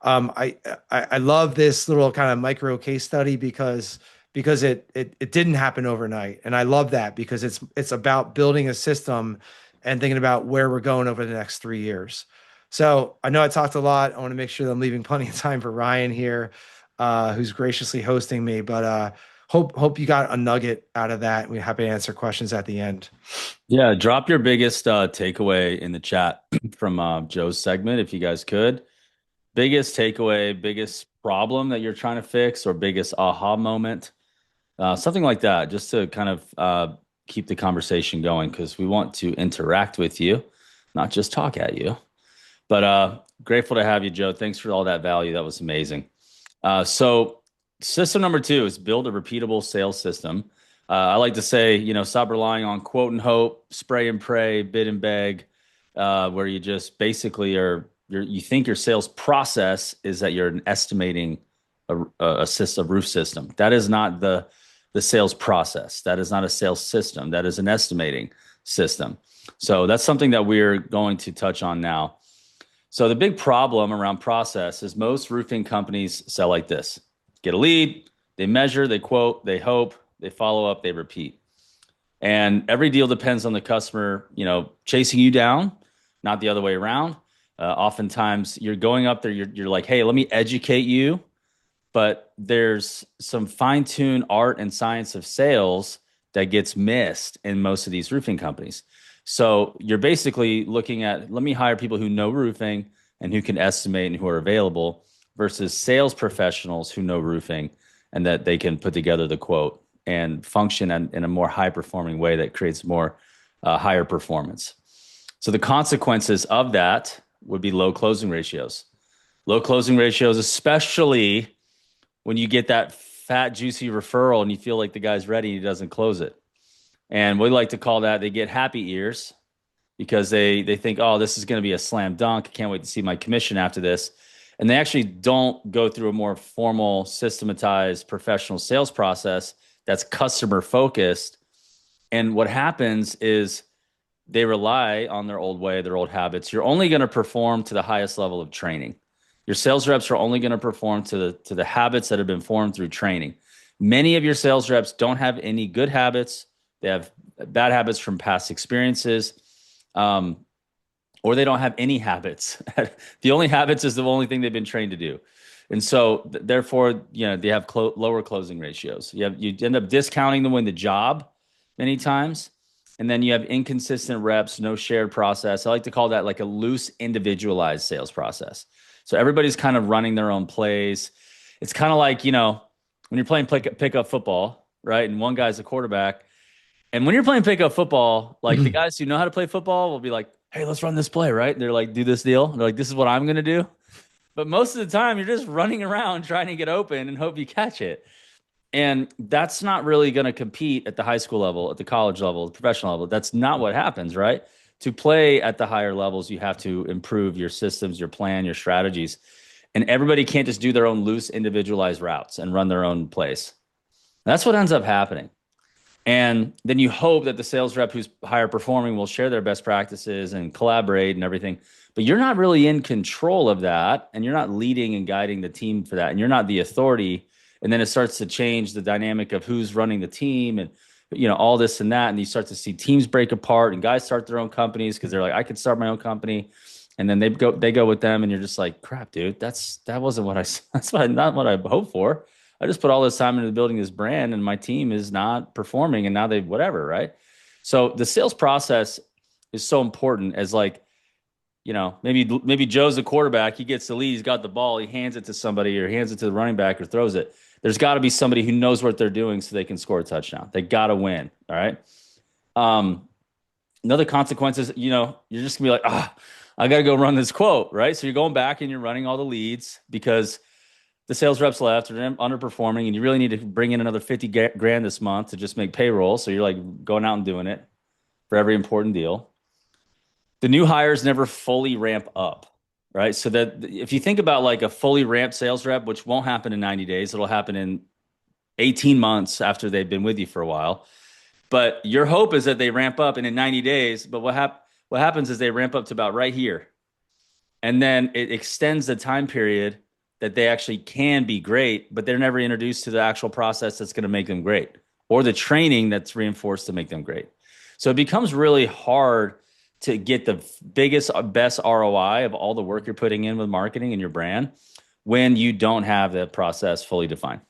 I love this little kind of micro case study because it didn't happen overnight. And I love that because it's about building a system and thinking about where we're going over the next 3 years. So I know I talked a lot. I want to make sure that I'm leaving plenty of time for Ryan here, who's graciously hosting me. But hope you got a nugget out of that. We're happy to answer questions at the end. Yeah, drop your biggest takeaway in the chat from Joe's segment if you guys could. Biggest takeaway, biggest problem that you're trying to fix, or biggest aha moment, something like that, just to kind of keep the conversation going because we want to interact with you, not just talk at you. But grateful to have you, Joe. Thanks for all that value. That was amazing. So system number 2 is build a repeatable sales system. I like to say, stop relying on quote and hope, spray and pray, bid and beg, where you just basically you think your sales process is that you're estimating a roof system. That is not the sales process. That is not a sales system. That is an estimating system. So that's something that we're going to touch on now. So the big problem around process is most roofing companies sell like this. Get a lead, they measure, they quote, they hope, they follow up, they repeat. And every deal depends on the customer, chasing you down, not the other way around. Oftentimes you're going up there, you're like, hey, let me educate you. But there's some fine-tuned art and science of sales that gets missed in most of these roofing companies. So you're basically looking at, let me hire people who know roofing and who can estimate and who are available versus sales professionals who know roofing and that they can put together the quote and function in a more high-performing way that creates more higher performance. So the consequences of that would be low closing ratios. Low closing ratios, especially when you get that fat, juicy referral and you feel like the guy's ready and he doesn't close it. And we like to call that they get happy ears because they think, oh, this is going to be a slam dunk. I can't wait to see my commission after this. And they actually don't go through a more formal, systematized, professional sales process that's customer focused. And what happens is they rely on their old way, their old habits. You're only going to perform to the highest level of training. Your sales reps are only going to perform to the habits that have been formed through training. Many of your sales reps don't have any good habits. They have bad habits from past experiences, or they don't have any habits. The only habits is the only thing they've been trained to do. And so therefore, they have lower closing ratios. You end up discounting them in the job many times. And then you have inconsistent reps, no shared process. I like to call that like a loose, individualized sales process. So everybody's kind of running their own plays. It's kind of like, when you're playing pickup football, right? And one guy's a quarterback. And when you're playing pickup football, like the guys who know how to play football will be like, hey, let's run this play, right? And they're like, do this deal. And they're like, this is what I'm going to do. But most of the time, you're just running around trying to get open and hope you catch it. And that's not really going to compete at the high school level, at the college level, the professional level. That's not what happens, right? To play at the higher levels, you have to improve your systems, your plan, your strategies. And everybody can't just do their own loose, individualized routes and run their own plays. That's what ends up happening. And then you hope that the sales rep who's higher performing will share their best practices and collaborate and everything. But you're not really in control of that. And you're not leading and guiding the team for that. And you're not the authority. And then it starts to change the dynamic of who's running the team and, all this and that. And you start to see teams break apart and guys start their own companies because they're like, I could start my own company. And then they go with them. And you're just like, crap, dude, that wasn't not what I hoped for. I just put all this time into building this brand and my team is not performing and now they whatever, right? So the sales process is so important as like, maybe Joe's the quarterback. He gets the lead. He's got the ball. He hands it to somebody or hands it to the running back or throws it. There's got to be somebody who knows what they're doing so they can score a touchdown. They got to win. All right. Another consequence is, you're just gonna be like, I got to go run this quote, right? So you're going back and you're running all the leads because the sales reps left or they're underperforming and you really need to bring in another 50 grand this month to just make payroll. So you're like going out and doing it for every important deal. The new hires never fully ramp up, right? So that if you think about like a fully ramped sales rep, which won't happen in 90 days, it'll happen in 18 months after they've been with you for a while. But your hope is that they ramp up and in 90 days, but what happens is they ramp up to about right here. And then it extends the time period that they actually can be great, but they're never introduced to the actual process that's going to make them great or the training that's reinforced to make them great. So it becomes really hard to get the best ROI of all the work you're putting in with marketing and your brand when you don't have the process fully defined.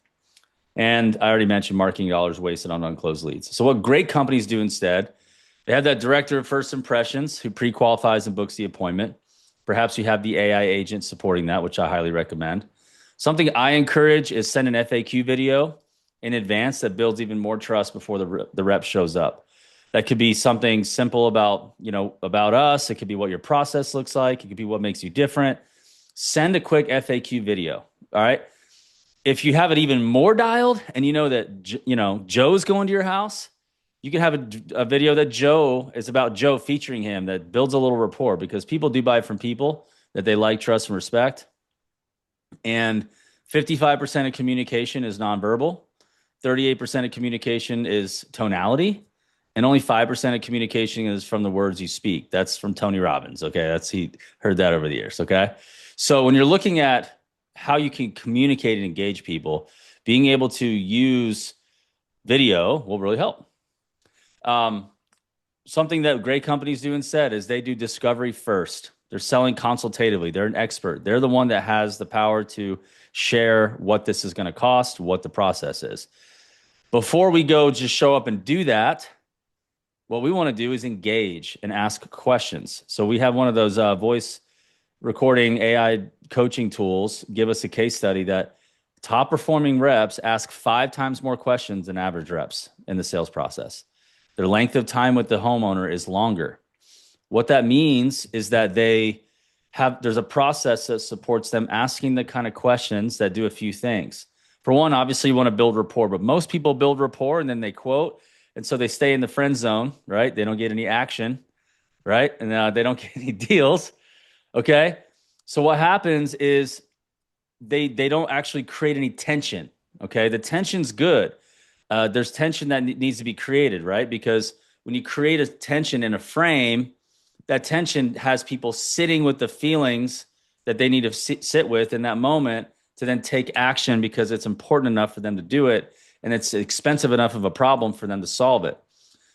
And I already mentioned marketing dollars wasted on unclosed leads. So what great companies do instead, they have that director of first impressions who pre-qualifies and books the appointment. Perhaps you have the AI agent supporting that, which I highly recommend. Something I encourage is send an FAQ video in advance that builds even more trust before the rep shows up. That could be something simple about us. It could be what your process looks like. It could be what makes you different. Send a quick FAQ video. All right. If you have it even more dialed and you know that, Joe's going to your house, you can have a video that is about Joe featuring him that builds a little rapport because people do buy from people that they like, trust, and respect. And 55% of communication is nonverbal. 38% of communication is tonality. And only 5% of communication is from the words you speak. That's from Tony Robbins. Okay. He heard that over the years. Okay. So when you're looking at how you can communicate and engage people, being able to use video will really help. Something that great companies do instead is they do discovery first. They're selling consultatively. They're an expert. They're the one that has the power to share what this is going to cost, what the process is. Before we go just show up and do that, what we want to do is engage and ask questions. So we have one of those voice recording AI coaching tools give us a case study that top performing reps ask 5 times more questions than average reps in the sales process. Their length of time with the homeowner is longer. What that means is that there's a process that supports them asking the kind of questions that do a few things. For one, obviously you want to build rapport, but most people build rapport and then they quote. And so they stay in the friend zone, right? They don't get any action, right? And they don't get any deals. Okay. So what happens is they don't actually create any tension. Okay. The tension's good. There's tension that needs to be created, right? Because when you create a tension in a frame, that tension has people sitting with the feelings that they need to sit with in that moment to then take action because it's important enough for them to do it and it's expensive enough of a problem for them to solve it.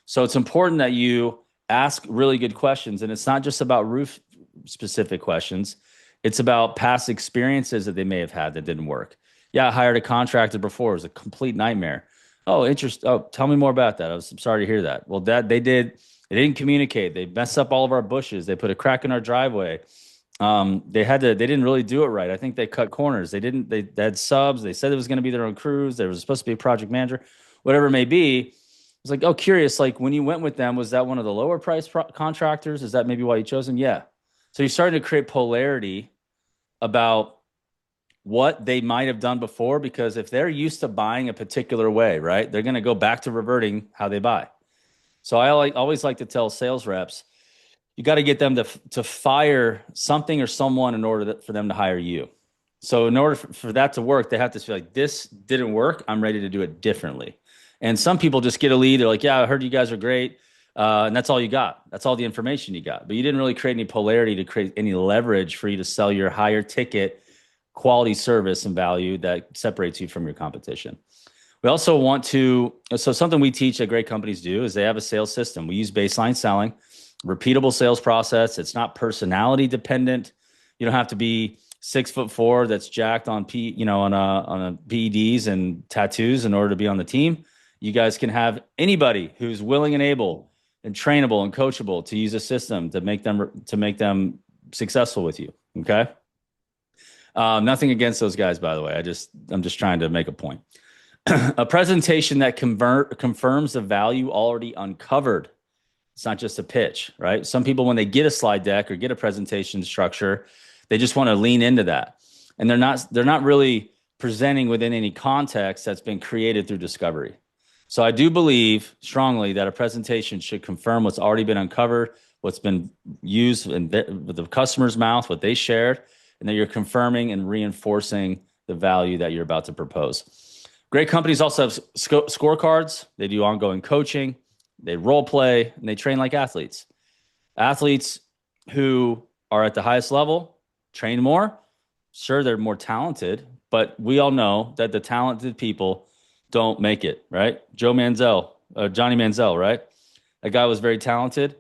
So it's important that you ask really good questions. And it's not just about roof specific questions, it's about past experiences that they may have had that didn't work. Yeah, I hired a contractor before. It was a complete nightmare. Oh, interest. Oh, tell me more about that. I'm sorry to hear that. Well, that they didn't communicate. They messed up all of our bushes. They put a crack in our driveway. They didn't really do it right. I think they cut corners. They had subs. They said it was going to be their own crews. There was supposed to be a project manager, whatever it may be. It's like, oh, curious. Like when you went with them, was that one of the lower price contractors? Is that maybe why you chose them? Yeah. So you're starting to create polarity about what they might have done before, because if they're used to buying a particular way, right, they're going to go back to reverting how they buy. So always like to tell sales reps, you got to get them to fire something or someone in order for them to hire you. So in order for that to work, they have to feel like this didn't work. I'm ready to do it differently. And some people just get a lead. They're like, yeah, I heard you guys are great. And that's all you got. That's all the information you got. But you didn't really create any polarity to create any leverage for you to sell your higher ticket quality service and value that separates you from your competition. We also want to, so something we teach that great companies do is they have a sales system. We use baseline selling, repeatable sales process. It's not personality dependent. You don't have to be 6'4" that's jacked on on PEDs and tattoos in order to be on the team. You guys can have anybody who's willing and able and trainable and coachable to use a system to make them successful with you. Okay. Nothing against those guys, by the way. I'm just trying to make a point. A presentation that confirms the value already uncovered. It's not just a pitch, right? Some people, when they get a slide deck or get a presentation structure, they just want to lean into that, and they're not really presenting within any context that's been created through discovery. So I do believe strongly that a presentation should confirm what's already been uncovered, what's been used in the customer's mouth, what they shared, and that you're confirming and reinforcing the value that you're about to propose. Great companies also have scorecards. They do ongoing coaching. They role play, and they train like athletes. Athletes who are at the highest level train more. Sure, they're more talented, but we all know that the talented people don't make it, right? Johnny Manziel, right? That guy was very talented.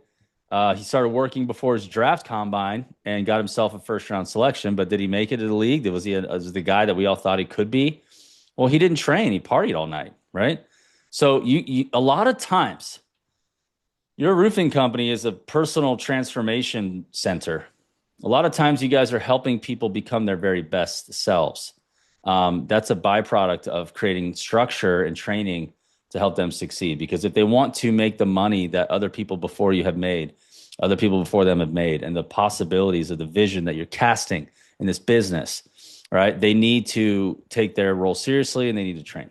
He started working before his draft combine and got himself a first-round selection, but did he make it to the league? Was he the guy that we all thought he could be? Well, he didn't train. He partied all night, right? So you a lot of times, your roofing company is a personal transformation center. A lot of times you guys are helping people become their very best selves. That's a byproduct of creating structure and training to help them succeed. Because if they want to make the money that other people before you have made, other people before them have made, and the possibilities of the vision that you're casting in this business, right? They need to take their role seriously and they need to train.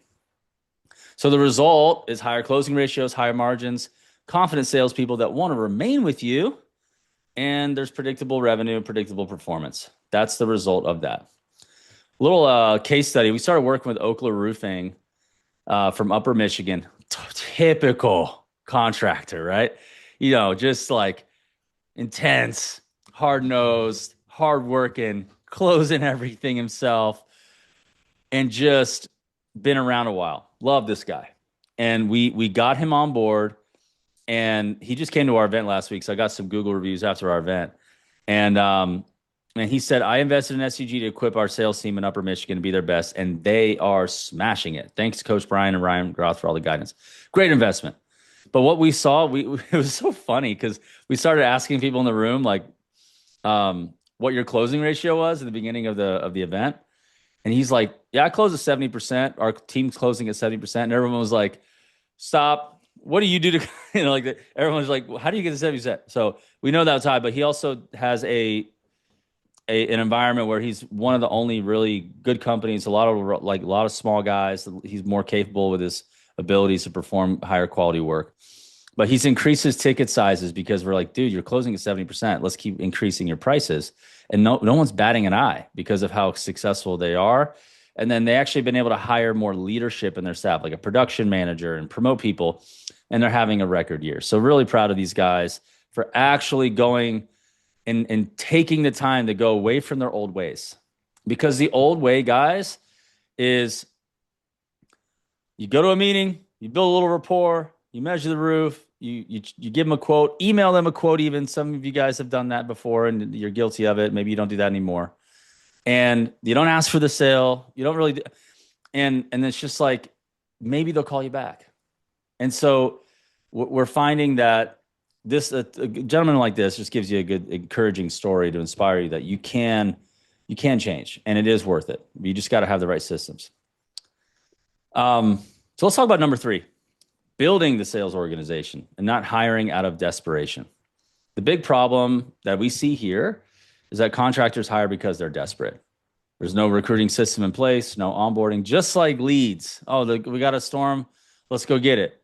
So the result is higher closing ratios, higher margins, confident salespeople that want to remain with you, and there's predictable revenue and predictable performance. That's the result of that. A little case study. We started working with Oakler Roofing from Upper Michigan. Typical contractor, right? Just like intense, hard-nosed, hard-working, closing everything himself, and just been around a while. Love this guy. And we got him on board. And he just came to our event last week. So I got some Google reviews after our event. And he said, I invested in SCG to equip our sales team in Upper Michigan to be their best. And they are smashing it. Thanks, Coach Brian and Ryan Groth, for all the guidance. Great investment. But what we saw, it was so funny because we started asking people in the room, like, what your closing ratio was at the beginning of the event. And he's like, yeah, I closed at 70%. Our team's closing at 70%. And everyone was like, stop. What do you do to, everyone's like, well, how do you get to 70%? So we know that was high, but he also has a an environment where he's one of the only really good companies, a lot of small guys. He's more capable with his abilities to perform higher quality work. But he's increased his ticket sizes because we're like, dude, you're closing at 70%. Let's keep increasing your prices. And no one's batting an eye because of how successful they are. And then they actually been able to hire more leadership in their staff, like a production manager, and promote people. And they're having a record year. So really proud of these guys for actually going and taking the time to go away from their old ways. Because the old way, guys, is you go to a meeting, you build a little rapport, you measure the roof, you give them a quote, email them a quote even. Some of you guys have done that before and you're guilty of it. Maybe you don't do that anymore. And you don't ask for the sale. You don't really do, and it's just like maybe they'll call you back. And so we're finding that this a gentleman like this just gives you a good encouraging story to inspire you that you can change and it is worth it. You just got to have the right systems. So let's talk about number 3, building the sales organization and not hiring out of desperation. The big problem that we see here is that contractors hire because they're desperate. There's no recruiting system in place, no onboarding, just like leads. Oh, we got a storm. Let's go get it.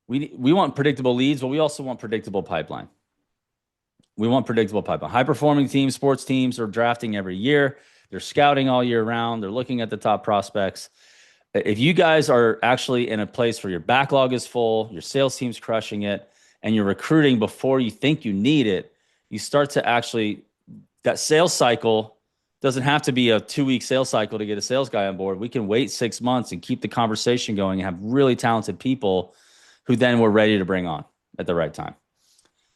We want predictable leads, but we also want predictable pipeline. We want predictable pipeline. High-performing teams, sports teams are drafting every year. They're scouting all year round. They're looking at the top prospects. If you guys are actually in a place where your backlog is full, your sales team's crushing it, and you're recruiting before you think you need it, you start to actually, that sales cycle doesn't have to be a 2-week sales cycle to get a sales guy on board. We can wait 6 months and keep the conversation going and have really talented people who then we're ready to bring on at the right time.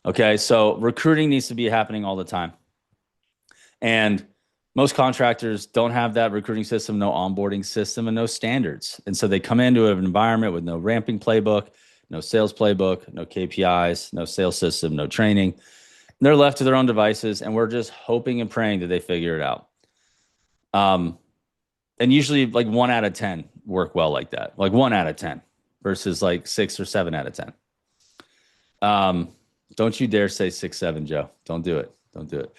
Okay, so recruiting needs to be happening all the time. And most contractors don't have that recruiting system, no onboarding system, and no standards. And so they come into an environment with no ramping playbook, no sales playbook, no KPIs, no sales system, no training. They're left to their own devices, and we're just hoping and praying that they figure it out. And usually like 1 out of 10 work well like that, like 1 out of 10 versus like 6 or 7 out of 10. Don't you dare say 6, 7, Joe. Don't do it. Don't do it.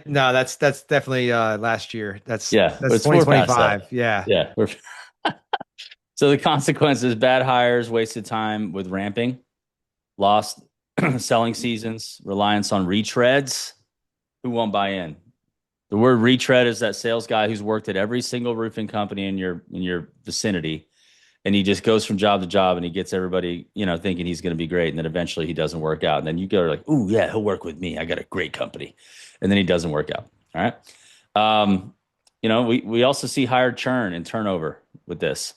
No, that's definitely last year. That's Yeah, that's 2025. Yeah. Yeah. So the consequences: bad hires, wasted time with ramping, lost selling seasons, reliance on retreads. Who won't buy in? The word retread is that sales guy who's worked at every single roofing company in your vicinity, and he just goes from job to job and he gets everybody, thinking he's going to be great, and then eventually he doesn't work out, and then you go like, "Ooh, yeah, he'll work with me. I got a great company," and then he doesn't work out. All right. We also see higher churn and turnover with this,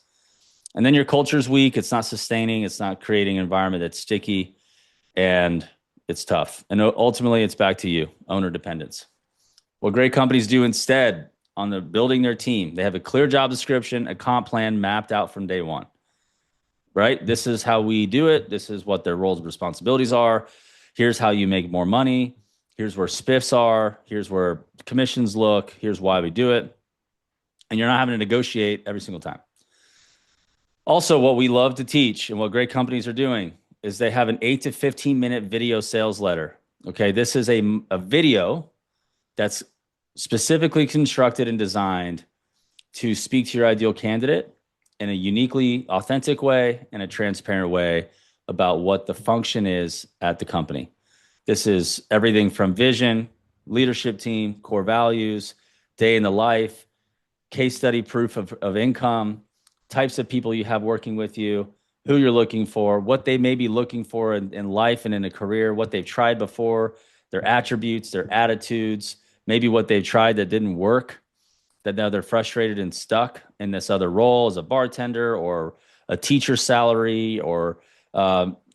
and then your culture's weak. It's not sustaining. It's not creating an environment that's sticky, and it's tough. And ultimately, it's back to you, owner dependence. What great companies do instead on the building their team, they have a clear job description, a comp plan mapped out from day one, right? This is how we do it. This is what their roles and responsibilities are. Here's how you make more money. Here's where spiffs are. Here's where commissions look. Here's why we do it. And you're not having to negotiate every single time. Also, what we love to teach and what great companies are doing is they have an 8 to 15 minute video sales letter. Okay, this is a video that's specifically constructed and designed to speak to your ideal candidate in a uniquely authentic way and a transparent way about what the function is at the company. This is everything from vision, leadership team, core values, day in the life, case study proof of income, types of people you have working with you, who you're looking for, what they may be looking for in life and in a career, what they've tried before, their attributes, their attitudes, maybe what they've tried that didn't work, that now they're frustrated and stuck in this other role as a bartender or a teacher salary or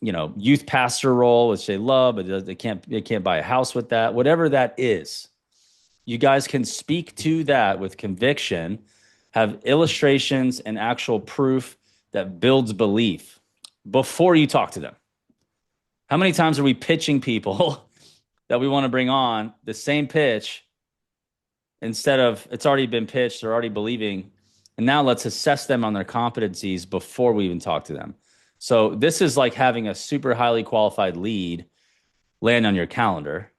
youth pastor role, which they love, but they can't buy a house with that. Whatever that is, you guys can speak to that with conviction, have illustrations and actual proof that builds belief before you talk to them. How many times are we pitching people that we want to bring on the same pitch instead of it's already been pitched, they're already believing, and now let's assess them on their competencies before we even talk to them. So this is like having a super highly qualified lead land on your calendar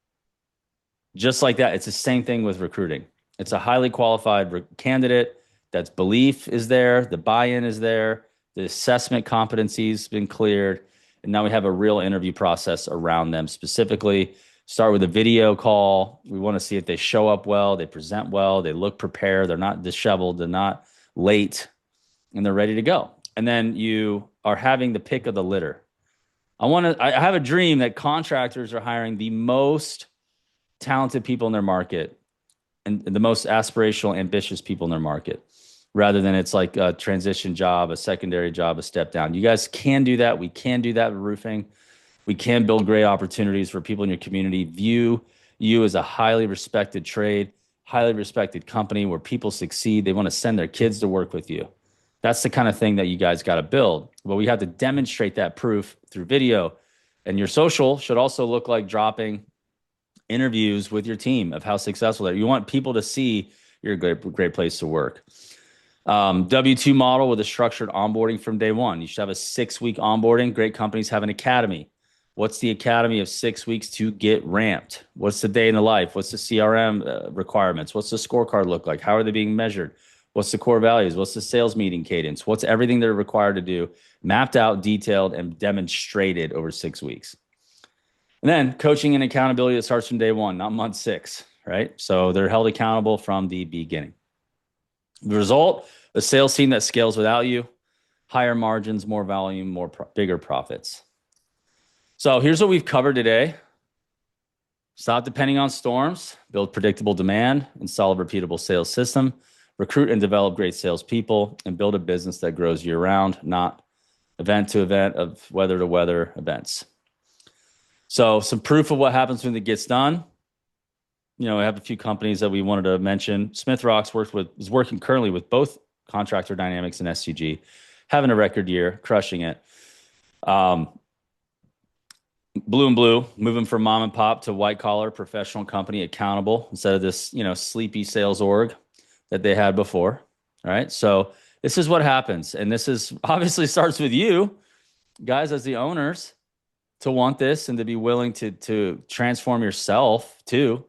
Just like that, it's the same thing with recruiting. It's a highly qualified candidate that's belief is there, the buy-in is there, the assessment competency's been cleared, and now we have a real interview process around them specifically. Start with a video call. We want to see if they show up well, they present well, they look prepared, they're not disheveled, they're not late, and they're ready to go. And then you are having the pick of the litter. I have a dream that contractors are hiring the most talented people in their market and the most aspirational, ambitious people in their market, rather than it's like a transition job, a secondary job, a step down. You guys can do that. We can do that with roofing. We can build great opportunities for people in your community. View you as a highly respected trade, highly respected company where people succeed. They want to send their kids to work with you. That's the kind of thing that you guys got to build. But we have to demonstrate that proof through video. And your social should also look like dropping interviews with your team of how successful they are. You want people to see you're a great place to work. W-2 model with a structured onboarding from day one. You should have a 6-week onboarding. Great companies have an academy. What's the academy of 6 weeks to get ramped? What's the day in the life? What's the CRM requirements? What's the scorecard look like? How are they being measured? What's the core values? What's the sales meeting cadence? What's everything they're required to do? Mapped out, detailed, and demonstrated over 6 weeks. And then coaching and accountability that starts from day one, not month 6, right? So they're held accountable from the beginning. The result, a sales team that scales without you, higher margins, more volume, bigger profits. So here's what we've covered today. Stop depending on storms, build predictable demand, install a repeatable sales system, recruit and develop great salespeople, and build a business that grows year round, not event to event of weather to weather events. So some proof of what happens when it gets done. You know, I have a few companies that we wanted to mention. Smith Rock's is working currently with both Contractor Dynamics and SCG, having a record year, crushing it. Blue and Blue, moving from mom and pop to white collar professional company, accountable instead of this, sleepy sales org that they had before. All right. So this is what happens. And this is obviously starts with you guys as the owners to want this and to be willing to transform yourself too,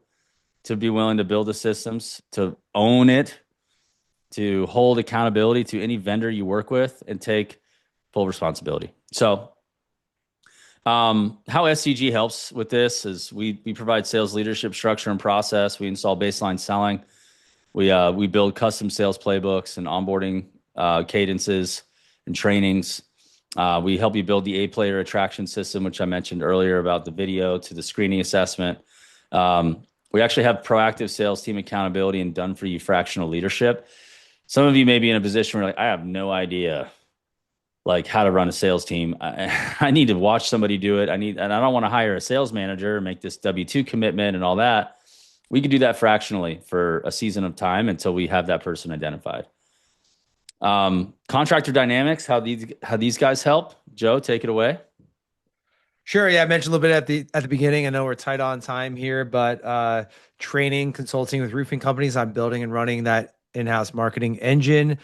to be willing to build the systems, to own it, to hold accountability to any vendor you work with and take full responsibility. So how SCG helps with this is we provide sales leadership structure and process. We install baseline selling. We build custom sales playbooks and onboarding cadences and trainings. We help you build the A-player attraction system, which I mentioned earlier about the video to the screening assessment. We actually have proactive sales team accountability and done-for-you fractional leadership. Some of you may be in a position where like, I have no idea like how to run a sales team. I need to watch somebody do it. And I don't want to hire a sales manager and make this W-2 commitment and all that. We could do that fractionally for a season of time until we have that person identified. Contractor Dynamics, how these guys help. Joe, take it away. Sure. Yeah, I mentioned a little bit at the beginning. I know we're tight on time here, but training, consulting with roofing companies. I'm building and running that in-house marketing engine.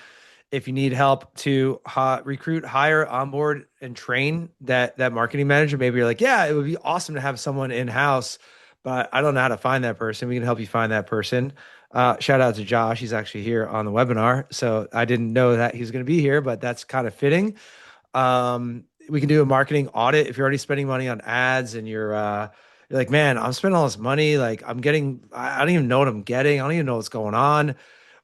If you need help to recruit, hire, onboard, and train that marketing manager, maybe you're like, yeah, it would be awesome to have someone in-house, but I don't know how to find that person. We can help you find that person. Shout out to Josh. He's actually here on the webinar. So I didn't know that he's going to be here, but that's kind of fitting. We can do a marketing audit if you're already spending money on ads and you're like, man, I'm spending all this money. Like I don't even know what I'm getting. I don't even know what's going on.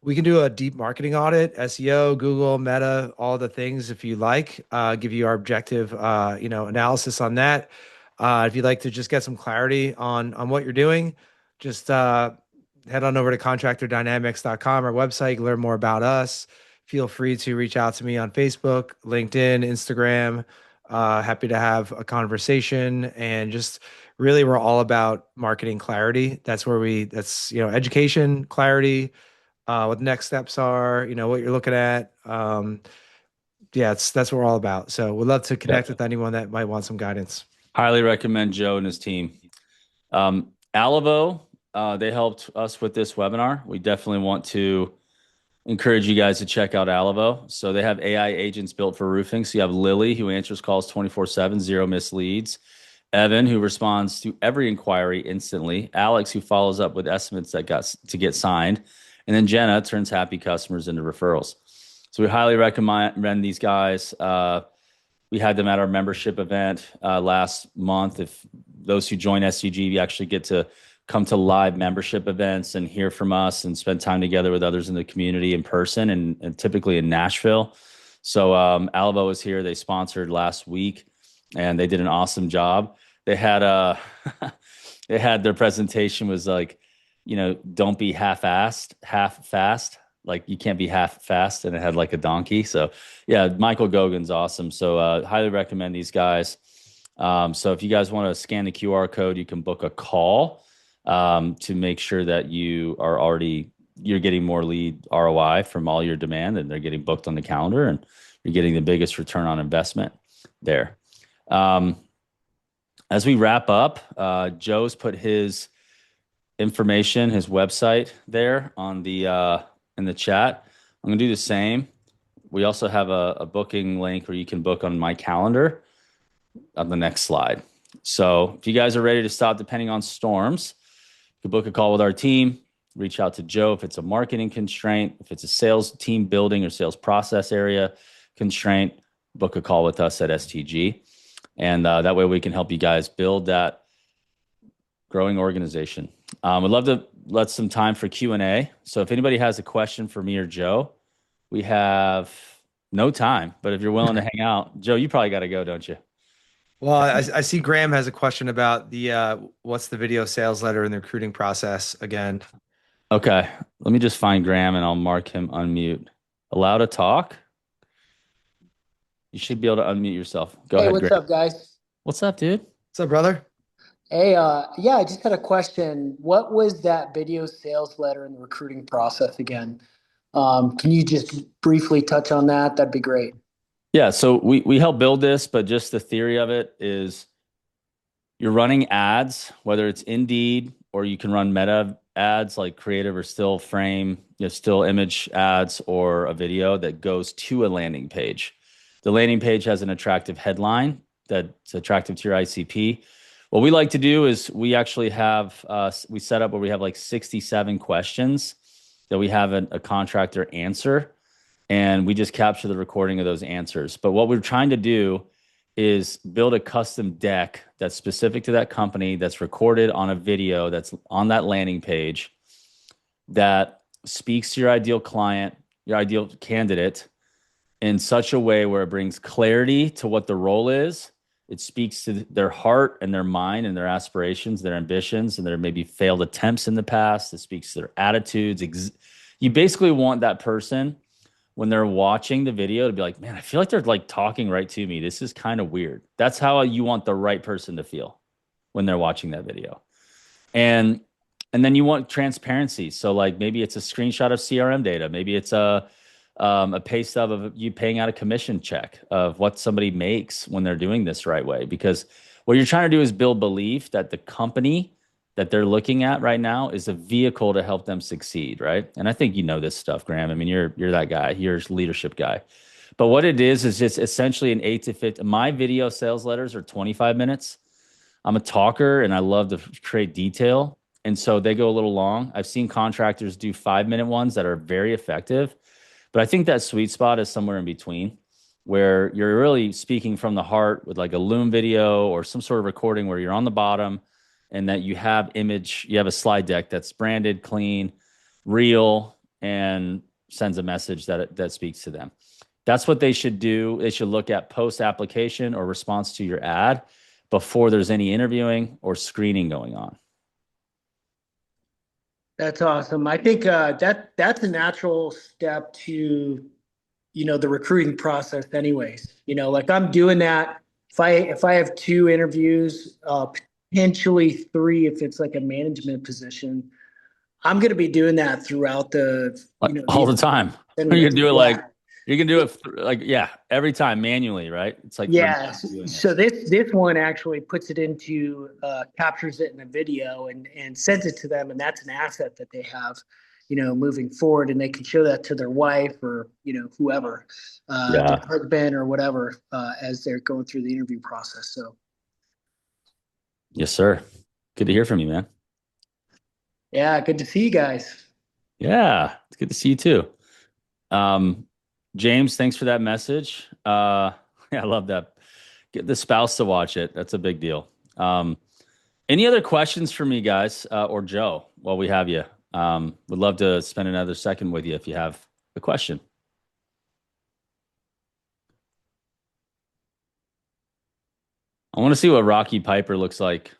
We can do a deep marketing audit, SEO, Google, Meta, all the things if you like, give you our objective, analysis on that. If you'd like to just get some clarity on what you're doing, just head on over to contractordynamics.com, our website, learn more about us. Feel free to reach out to me on Facebook, LinkedIn, Instagram. Happy to have a conversation, and just really we're all about marketing clarity. That's education, clarity, what the next steps are, what you're looking at. That's what we're all about. So we'd love to connect with anyone that might want some guidance. Highly recommend Joe and his team. Alivo, they helped us with this webinar. We definitely want to encourage you guys to check out Alivo. So they have AI agents built for roofing. So you have Lily, who answers calls 24/7, zero missed leads. Evan, who responds to every inquiry instantly, Alex, who follows up with estimates that got to get signed, and then Jenna turns happy customers into referrals. So we highly recommend these guys. We had them at our membership event last month. If those who join SUG, you actually get to come to live membership events and hear from us and spend time together with others in the community in person and typically in Nashville. So Alvo was here. They sponsored last week and they did an awesome job. They had they had their presentation was like, don't be half-assed, half fast. Like you can't be half fast, and it had like a donkey. So yeah, Michael Gogan's awesome. So highly recommend these guys. So if you guys want to scan the QR code, you can book a call to make sure that you're getting more lead ROI from all your demand, and they're getting booked on the calendar, and you're getting the biggest return on investment there. As we wrap up, Joe's put his information, his website there on the in the chat. I'm gonna do the same. We also have a booking link where you can book on my calendar on the next slide. So if you guys are ready to stop depending on storms, you can book a call with our team. Reach out to Joe if it's a marketing constraint, if it's a sales team building or sales process area constraint, book a call with us at STG. And that way we can help you guys build that growing organization. We'd love to let some time for Q&A. So if anybody has a question for me or Joe, we have no time, but if you're willing to hang out, Joe, you probably got to go, don't you? Well, I see Graham has a question about the what's the video sales letter and the recruiting process again. Okay, let me just find Graham and I'll mark him unmute. Allow to talk? You should be able to unmute yourself. Go Hey, ahead, what's Graham. up, guys? What's up, dude? What's up, brother? Hey, yeah, I just had a question. What was that video sales letter in the recruiting process again? Can you just briefly touch on that? That'd be great. Yeah, so we help build this, but just the theory of it is you're running ads, whether it's Indeed or you can run meta ads like creative or still frame, still image ads or a video that goes to a landing page. The landing page has an attractive headline that's attractive to your ICP. What we like to do is we actually have, we set up where we have like 67 questions that we have a contractor answer, and we just capture the recording of those answers. But what we're trying to do is build a custom deck that's specific to that company, that's recorded on a video that's on that landing page, that speaks to your ideal client, your ideal candidate in such a way where it brings clarity to what the role is. It speaks to their heart and their mind and their aspirations, their ambitions, and their maybe failed attempts in the past. It speaks to their attitudes. You basically want that person, when they're watching the video, to be like, man, I feel like they're like talking right to me. This is kind of weird. That's how you want the right person to feel when they're watching that video. And then you want transparency. So like maybe it's a screenshot of CRM data. Maybe it's a pay stub of you paying out a commission check of what somebody makes when they're doing this right way. Because what you're trying to do is build belief that the company that they're looking at right now is a vehicle to help them succeed, right? And I think you know this stuff, Graham. I mean, you're that guy. You're a leadership guy. But what it is just essentially an 8 to 15. My video sales letters are 25 minutes. I'm a talker and I love to create detail. And so they go a little long. I've seen contractors do 5-minute ones that are very effective. But I think that sweet spot is somewhere in between, where you're really speaking from the heart with like a Loom video or some sort of recording where you're on the bottom and that you have a slide deck that's branded, clean, real, and sends a message that speaks to them. That's what they should do. They should look at post-application or response to your ad before there's any interviewing or screening going on. That's awesome. I think that's a natural step to, the recruiting process anyways. Like I'm doing that. If I have 2 interviews, potentially 3 if it's like a management position, I'm going to be doing that throughout all the time. You're going to do it you can do it every time manually, right? It's like, yeah. So this one actually puts it into, captures it in a video and sends it to them. And that's an asset that they have, moving forward, and they can show that to their wife or, whoever, their husband or whatever, as they're going through the interview process. So. Yes, sir. Good to hear from you, man. Yeah, good to see you guys. Yeah, it's good to see you too. Um, James, thanks for that message. Yeah, I love that. Get the spouse to watch it. That's a big deal. Any other questions for me, guys, or Joe, while we have you? Would love to spend another second with you if you have a question. I want to see what Rocky Piper looks like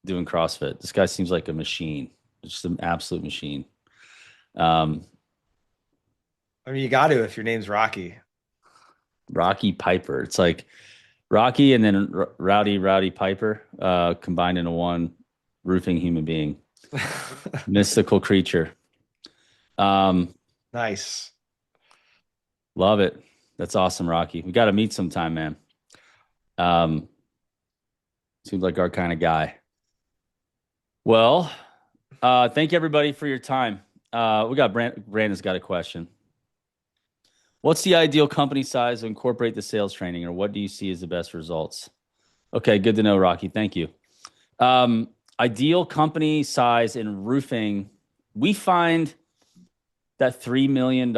doing CrossFit. This guy seems like a machine, just an absolute machine. Um, I mean, you got to if your name's Rocky. Rocky Piper. It's like Rocky and then Rowdy Piper combined into one roofing human being, mystical creature. Um, Nice. Love it. That's awesome, Rocky. We got to meet sometime, man. Um, Seems like our kind of guy. Well, thank you everybody for your time. We got Brandon's got a question. What's the ideal company size to incorporate the sales training, or what do you see as the best results? Okay, good to know, Rocky. Thank you. Ideal company size in roofing, we find that $3 million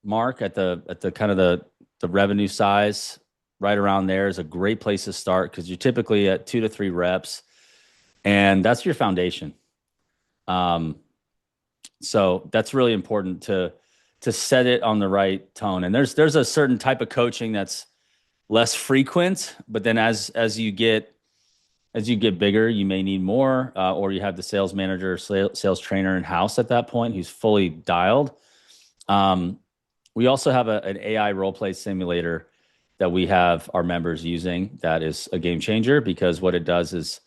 mark at the kind of the revenue size right around there is a great place to start because you're typically at 2 to 3 reps, and that's your foundation. So that's really important to set it on the right tone. And there's a certain type of coaching that's less frequent, but then as you get bigger, you may need more, or you have the sales manager or sales trainer in house at that point who's fully dialed. We also have an AI role play simulator that we have our members using that is a game changer because what it does is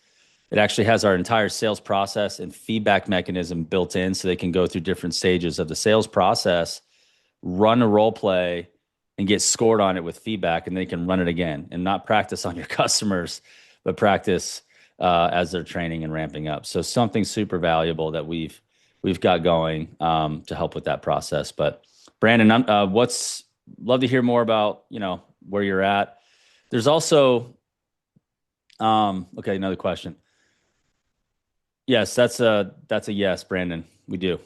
it actually has our entire sales process and feedback mechanism built in so they can go through different stages of the sales process, run a role play, and get scored on it with feedback, and they can run it again and not practice on your customers, but practice as they're training and ramping up. So something super valuable that we've got going to help with that process. But Brandon, love to hear more about where you're at. There's also okay, another question. Yes, that's a yes, Brandon. We do.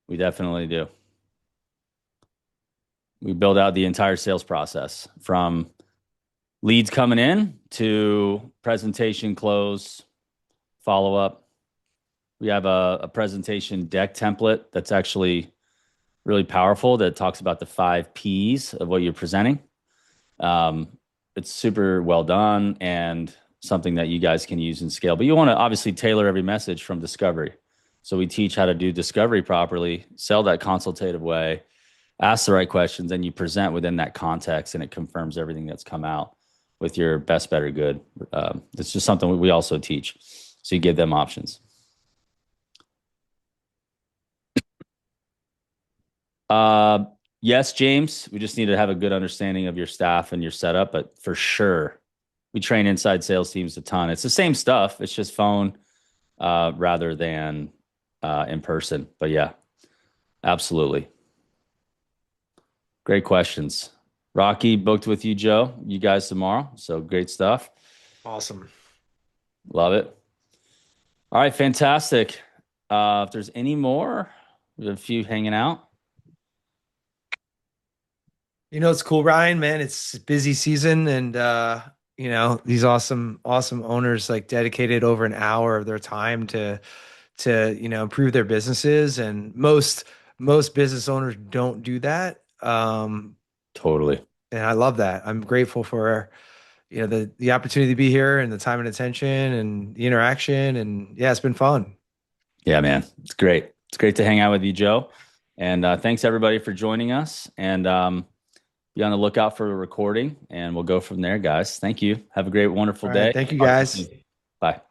We definitely do. We build out the entire sales process from leads coming in to presentation close, follow up. We have a presentation deck template that's actually really powerful that talks about the 5 Ps of what you're presenting. It's super well done and something that you guys can use and scale. But you want to obviously tailor every message from discovery. So we teach how to do discovery properly, sell that consultative way, ask the right questions, and you present within that context, and it confirms everything that's come out with your best, better, good. It's just something we also teach. So you give them options. Yes, James, we just need to have a good understanding of your staff and your setup, but for sure, we train inside sales teams a ton. It's the same stuff. It's just phone rather than in person. But yeah, absolutely. Great questions. Rocky, booked with you, Joe. You guys tomorrow. So great stuff. Awesome. Love it. All right, fantastic. If there's any more, we have a few hanging out. It's cool, Ryan, man. It's busy season and these awesome owners like dedicated over an hour of their time to improve their businesses, and most business owners don't do that. Totally. And I love that. I'm grateful for the opportunity to be here and the time and attention and the interaction, and yeah, it's been fun. Yeah, man. It's great. It's great to hang out with you, Joe. And thanks everybody for joining us. And be on the lookout for a recording, and we'll go from there, guys. Thank you. Have a great, wonderful All day. right, thank you Talk to you guys. soon. Bye.